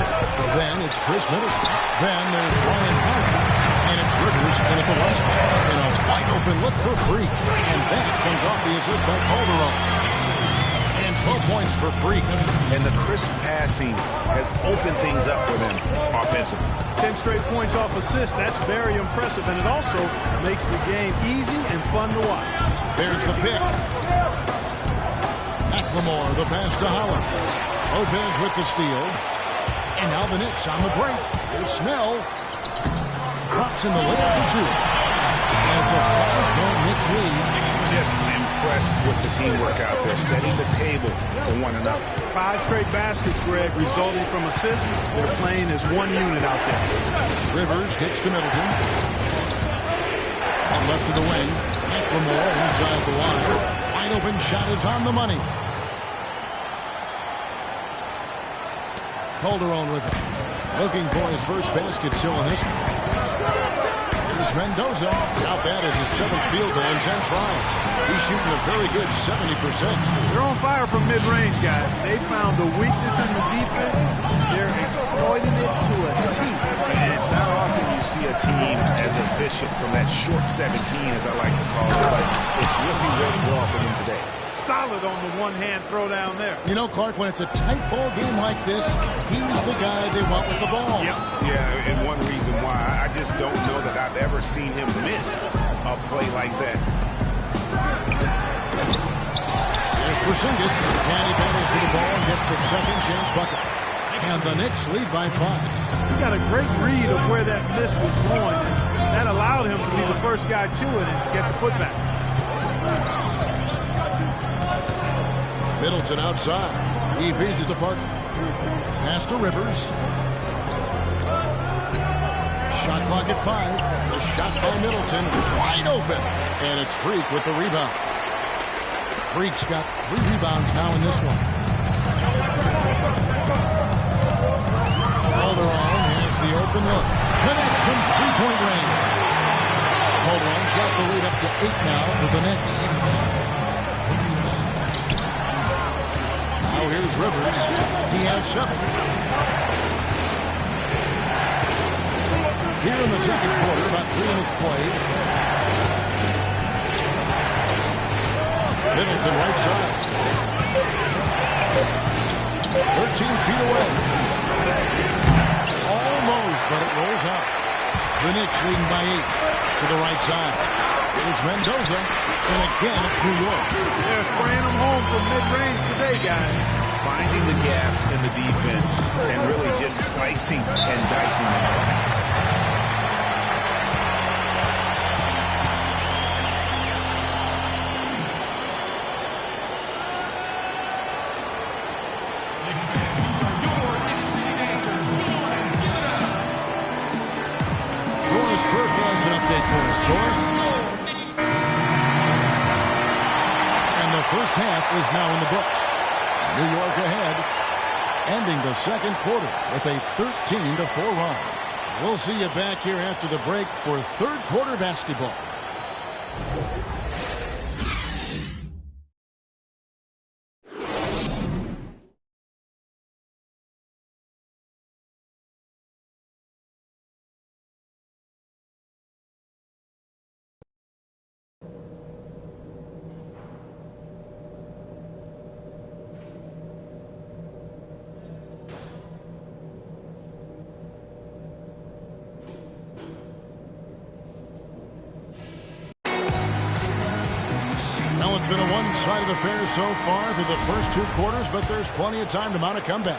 Then it's Chris Middleton. Then there's Ryan Howard. And it's Rivers in at the one spot. And a wide open look for Freak. And that comes off the assist by Calderon. And 12 points for Freak. And the crisp passing has opened things up for them offensively. 10 straight points off assists. That's very impressive. And it also makes the game easy and fun to watch. There's the pick. McLemore, the pass to Hollins. Lopez with the steal. And now the Knicks on the break. Here's Snell. Drops in the layup for 2. And it's a 5-point Knicks lead. Just impressed with the teamwork out there, setting the table for one another. 5 straight baskets, Greg, resulting from assists. They're playing as one unit out there. Rivers gets to Middleton. On left of the wing. McLemore inside the line. Wide open shot is on the money. Calderon with it. Looking for his first basket still in this one. Here's Mendoza. Out that is his 7th field goal in 10 tries. He's shooting a very good 70%. They're on fire from mid-range, guys. They found a weakness in the defense. They're exploiting it to a T. And it's not often you see a team as efficient from that short 17, as I like to call it. But it's really worked well for them today. solid on the one-hand throw down there. You know, Clark, when it's a tight ball game like this, he's the guy they want with the ball. Yep. Yeah, and one reason why I just don't know that I've ever seen him miss a play like that. Here's Porzingis, and he battles to the ball and gets the second chance bucket. And the Knicks lead by 5. He got a great read of where that miss was going, and that allowed him to be the first guy to it and get the putback. Middleton outside. He feeds it to Parker. Pass to Rivers. Shot clock at 5. The shot by Middleton. Wide open. And it's Freak with the rebound. Freak's got 3 rebounds now in this one. Calderon has the open look. Connects from 3-point range. Calderon's got the lead up to 8 now for the Knicks. Now here's Rivers. He has 7. Here in the second quarter, about 3 minutes played. Middleton right side. 13 feet away. Almost, but it rolls out. The Knicks leading by 8 to the right side. Here's Mendoza, and again it's New York. They're spraying them home from mid-range today, guys. Finding the gaps in the defense and really just slicing and dicing the balls. First half is now in the books. New York ahead, ending the second quarter with a 13-4 run. We'll see you back here after the break for third quarter basketball. It's been a one-sided affair so far through the first 2 quarters, but there's plenty of time to mount a comeback.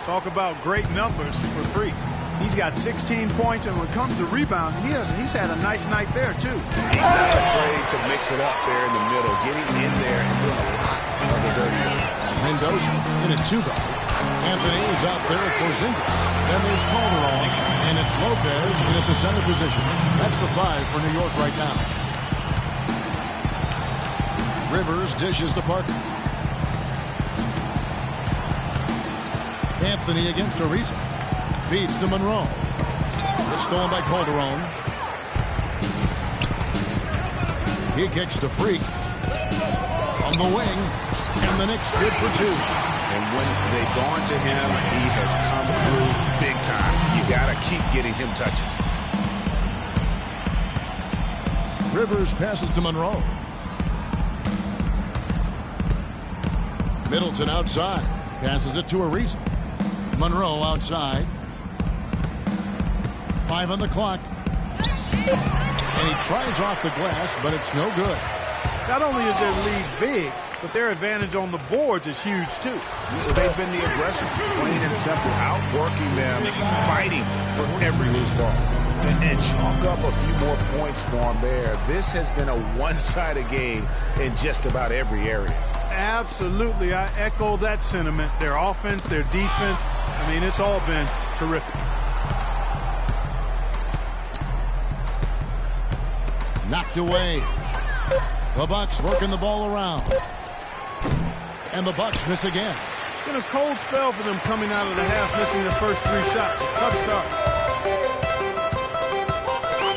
Talk about great numbers for Freak. He's got 16 points, and when it comes to rebounding, he's had a nice night there, too. He's not afraid to mix it up there in the middle, getting in there and doing a lot of the dirty work. Mendoza in a 2-guard. Anthony is out there at Porzingis. Then there's Calderon, and it's Lopez in at the center position. That's the 5 for New York right now. Rivers dishes to Parker. Anthony against Ariza. Feeds to Monroe. It's stolen by Calderon. He kicks to Freak. On the wing. And the Knicks good for 2. And when they've gone to him, he has come through big time. You got to keep getting him touches. Rivers passes to Monroe. Middleton outside. Passes it to Ariza. Monroe outside. 5 on the clock. And he tries off the glass, but it's no good. Not only is their lead big, but their advantage on the boards is huge, too. They've been the aggressors, plain and simple, outworking them, fighting for every loose ball. And chalk up a few more points for them there. This has been a one-sided game in just about every area. Absolutely. I echo that sentiment. Their offense, their defense, I mean, it's all been terrific. Knocked away. The Bucks working the ball around. And the Bucks miss again. It's been a cold spell for them coming out of the half, missing their first 3 shots. A tough start.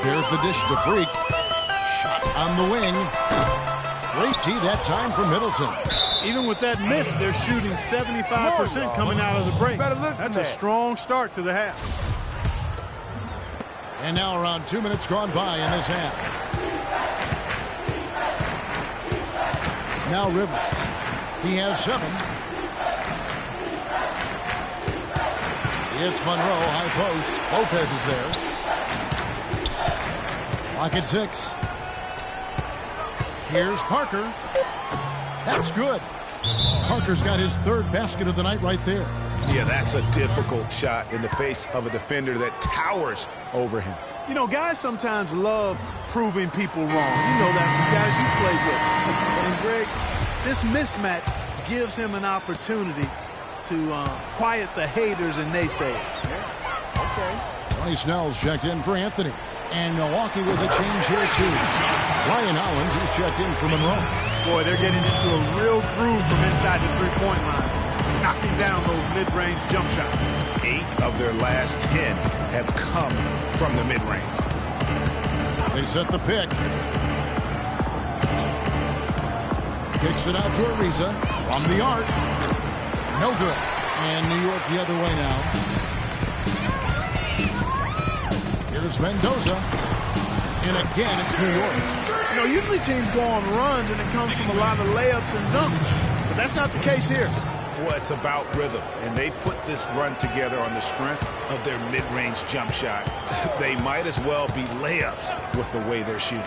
Here's the dish to Freak. Shot on the wing. Great tee that time for Middleton. Even with that miss, they're shooting 75% coming out of the break. That's a strong start to the half. And now around 2 minutes gone by in this half. Now Rivers. He has 7. It's Monroe, high post. Lopez is there. Lock at 6. Here's Parker. That's good. Parker's got his 3rd basket of the night right there. Yeah, that's a difficult shot in the face of a defender that towers over him. You know, guys sometimes love proving people wrong. You know that from guys you played with. And Greg, this mismatch gives him an opportunity to quiet the haters and naysayers. Yeah. Okay. Tony Snell's checked in for Anthony. And Milwaukee with a change here, too. Ryan Hollins is checked in for Monroe. Boy, they're getting into a real groove from inside the three-point line, knocking down those mid-range jump shots. 8 of their last 10 have come from the mid-range. They set the pick. Kicks it out to Ariza from the arc. No good. And New York the other way now. Here's Mendoza. And again, it's New York. You know, usually teams go on runs and it comes from a lot of layups and dunks. But that's not the case here. Well, it's about rhythm. And they put this run together on the strength of their mid-range jump shot. They might as well be layups with the way they're shooting.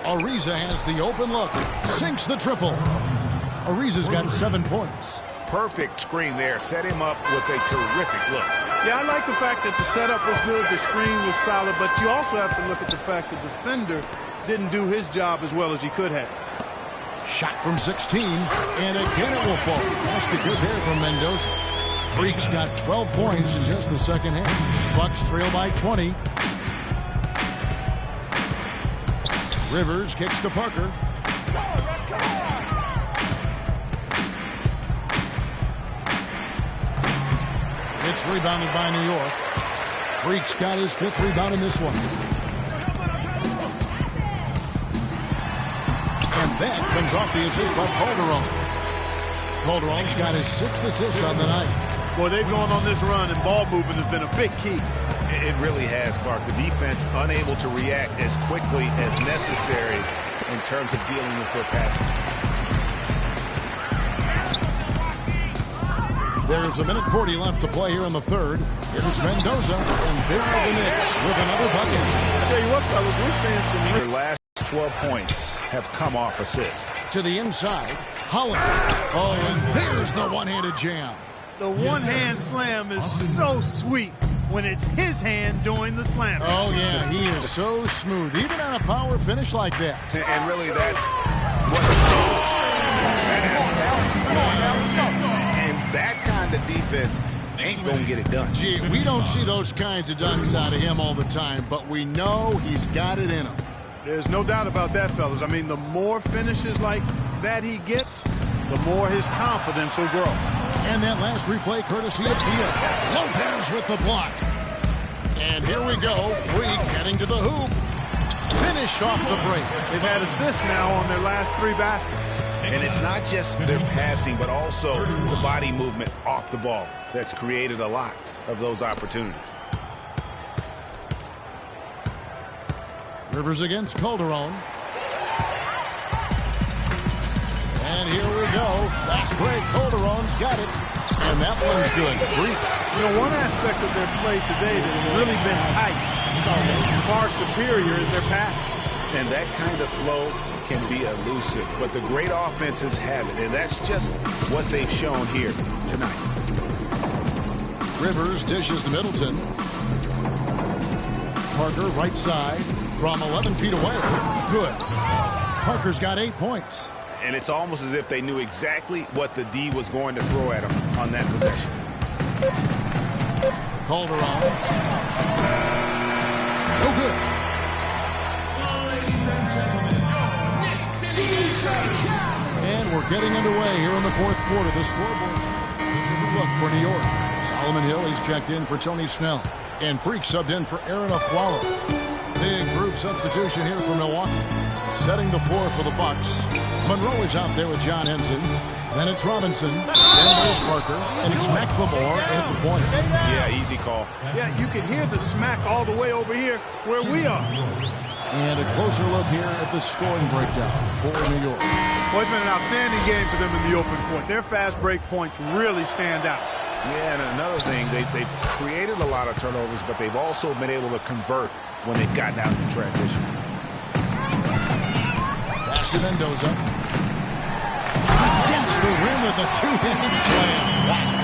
Ariza has the open look. Sinks the triple. Ariza's got 7 points. Perfect screen there. Set him up with a terrific look. Yeah, I like the fact that the setup was good, the screen was solid, but you also have to look at the fact the defender didn't do his job as well as he could have. Shot from 16, and again it will fall. Basket good there from Mendoza. Freaks got 12 points in just the second half. Bucks trail by 20. Rivers kicks to Parker. It's rebounded by New York. Freaks got his 5th rebound in this one. And that comes off the assist by Calderon. Calderon's got his 6th assist on the night. Boy, they've gone on this run, and ball movement has been a big key. It really has, Clark. The defense unable to react as quickly as necessary in terms of dealing with their passing. There's a minute 40 left to play here in the 3rd. Here's Mendoza, and there are the Knicks with another bucket. I tell you what, fellas, we're seeing some... Their last 12 points have come off assists. To the inside, Holland. Oh, and there's the one-handed jam. The one-hand slam is so sweet when it's his hand doing the slam. Oh, yeah, he is so smooth, even on a power finish like that. And really, that's what... And that kind of defense ain't gonna get it done. Gee, we don't see those kinds of dunks out of him all the time, but we know he's got it in him. There's no doubt about that, fellas. I mean, the more finishes like that he gets, the more his confidence will grow. And that last replay courtesy of Pia. Lopez with the block. And here we go. Freak heading to the hoop. Finished off the break. They've had assists now on their last 3 baskets. And it's not just their passing, but also the body movement off the ball that's created a lot of those opportunities. Rivers against Calderon. And here we go. Fast break. Calderon's got it. And that one's good. Freak. You know, one aspect of their play today that has really been tight, far superior, is their passing. And that kind of flow can be elusive, but the great offenses have it, and that's just what they've shown here tonight. Rivers dishes to Middleton. Parker right side from 11 feet away. Good. Parker's got 8 points. And it's almost as if they knew exactly what the D was going to throw at him on that possession. Calderon. No good. And we're getting underway here in the 4th quarter. The scoreboard. Look for New York. Solomon Hill, he's checked in for Tony Snell. And Freak subbed in for Aaron Aflalo. Big group substitution here for Milwaukee. Setting the floor for the Bucks. Monroe is out there with John Henson. Then it's Robinson. Then there's Parker. And it's McLemore at the point. Yeah, easy call. Yeah, you can hear the smack all the way over here where we are. And a closer look here at the scoring breakdown for New York. Well, it's been an outstanding game for them in the open court. Their fast break points really stand out. Yeah, and another thing, they've created a lot of turnovers, but they've also been able to convert when they've gotten out in transition. Pass to Mendoza. Against the rim with a two-handed slam. Wow.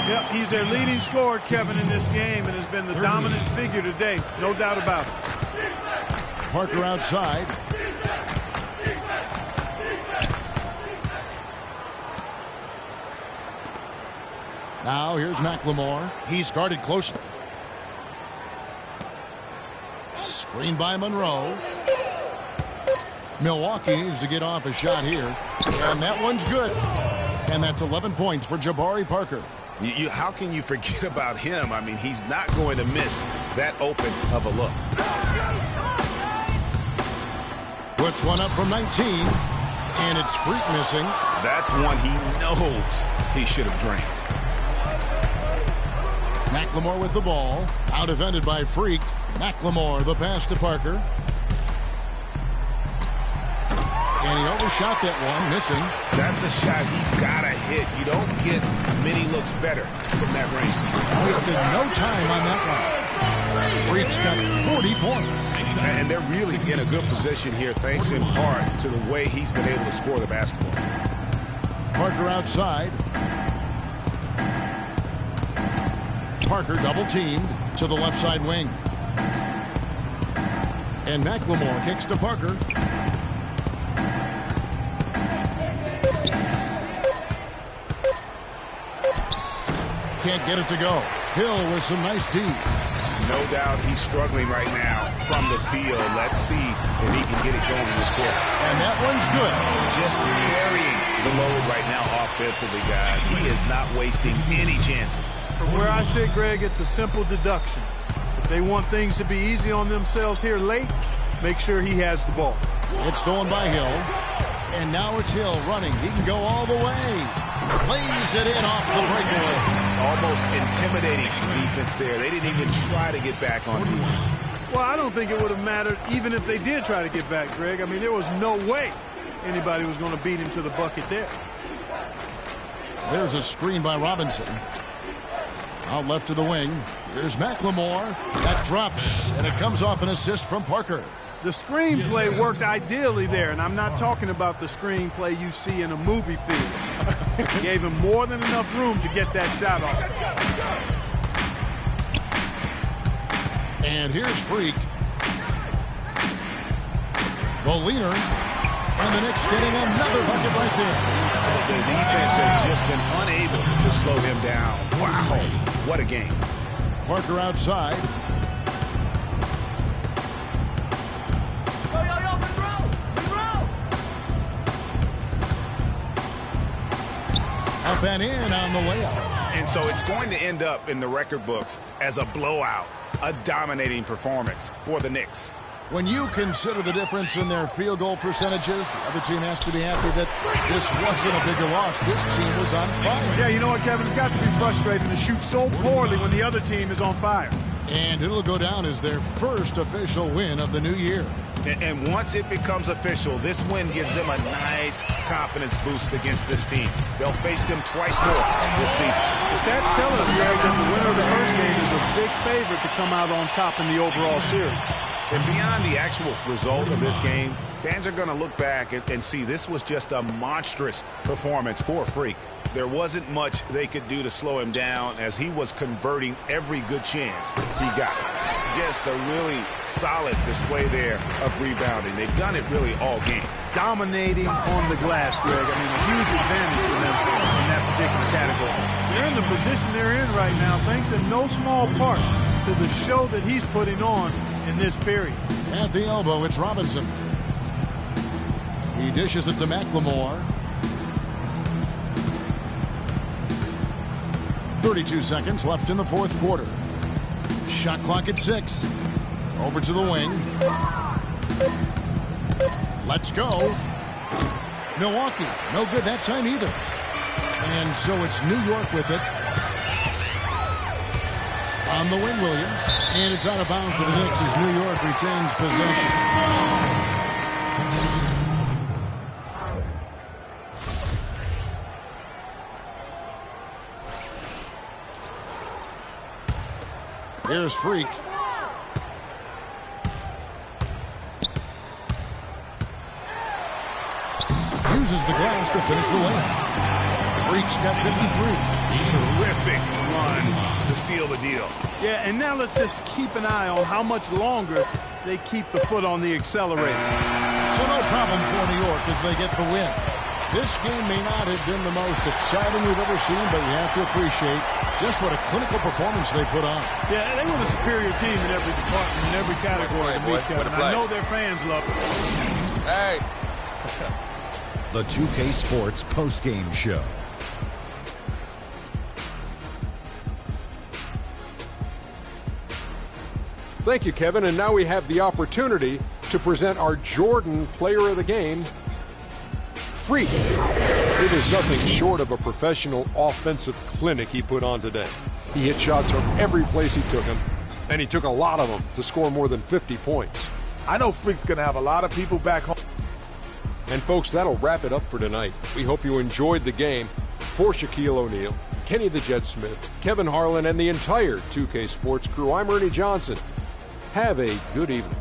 Yep, he's their leading scorer, Kevin, in this game, and has been the dominant figure today. No doubt about it. Parker outside. Now here's McLemore. He's guarded closely. Screen by Monroe. Milwaukee needs to get off a shot here. And that one's good. And that's 11 points for Jabari Parker. How can you forget about him? I mean, he's not going to miss that open of a look. Puts one up from 19. And it's Freak missing. That's one he knows he should have drained. McLemore with the ball. Out defended by Freak. McLemore, the pass to Parker. And he overshot that one, missing. That's a shot he's got to hit. You don't get many looks better from that range. Wasted no time on that one. Freak's got 40 points. And they're really in a good position here, thanks in part to the way he's been able to score the basketball. Parker outside. Parker double-teamed to the left side wing. And McLemore kicks to Parker. Can't get it to go. Hill with some nice D. No doubt he's struggling right now from the field. Let's see if he can get it going in this quarter. And that one's good. Just carrying the load right now offensively, guys. He is not wasting any chances. From where I sit, Greg, it's a simple deduction. If they want things to be easy on themselves here late, make sure he has the ball. It's stolen by Hill. And now it's Hill running. He can go all the way. Lays it in off the breakaway. Almost intimidating defense there. They didn't even try to get back on defense. Well, I don't think it would have mattered even if they did try to get back, Greg. I mean, there was no way anybody was going to beat him to the bucket there. There's a screen by Robinson. Out left to the wing. Here's McLemore. That drops, and it comes off an assist from Parker. The screenplay worked ideally there, and I'm not talking about the screenplay you see in a movie theater. Gave him more than enough room to get that shot off. And here's Freak. The leaner. And the Knicks getting another bucket right there. The defense has just been unable to slow him down. Wow, what a game. Parker outside. Up and in on the layup. And so it's going to end up in the record books as a blowout, a dominating performance for the Knicks. When you consider the difference in their field goal percentages, the other team has to be happy that this wasn't a bigger loss. This team was on fire. Yeah, you know what, Kevin? It's got to be frustrating to shoot so poorly when the other team is on fire. And it'll go down as their first official win of the new year. And once it becomes official, this win gives them a nice confidence boost against this team. They'll face them twice more this season. The stats tell us, Greg, that the winner of the first game is a big favorite to come out on top in the overall series. And beyond the actual result of this game, fans are going to look back and see this was just a monstrous performance for Freak. There wasn't much they could do to slow him down as he was converting every good chance he got. Just a really solid display there of rebounding. They've done it really all game. Dominating on the glass, Greg. I mean, a huge advantage for them in that particular category. They're in the position they're in right now thanks in no small part to the show that he's putting on in this period. At the elbow, it's Robinson. He dishes it to McLemore. 32 seconds left in the fourth quarter. Shot clock at 6. Over to the wing. Let's go. Milwaukee, no good that time either. And so it's New York with it. On the wing, Williams. And it's out of bounds for the Knicks as New York retains possession. 2 Possession. Here's Freak. Uses the glass to finish the lane. Freak's got 53. Terrific run to seal the deal. Yeah, and now let's just keep an eye on how much longer they keep the foot on the accelerator. So no problem for New York as they get the win. This game may not have been the most exciting we've ever seen, but you have to appreciate just what a clinical performance they put on. Yeah, they were the superior team in every department, in every category. I know their fans love it. Hey. The 2K Sports postgame show. Thank you, Kevin. And now we have the opportunity to present our Jordan Player of the Game, Freak. It is nothing short of a professional offensive clinic he put on today. He hit shots from every place he took them, and he took a lot of them to score more than 50 points. I know Freak's going to have a lot of people back home. And folks, that'll wrap it up for tonight. We hope you enjoyed the game. For Shaquille O'Neal, Kenny the Jet Smith, Kevin Harlan, and the entire 2K Sports crew, I'm Ernie Johnson. Have a good evening.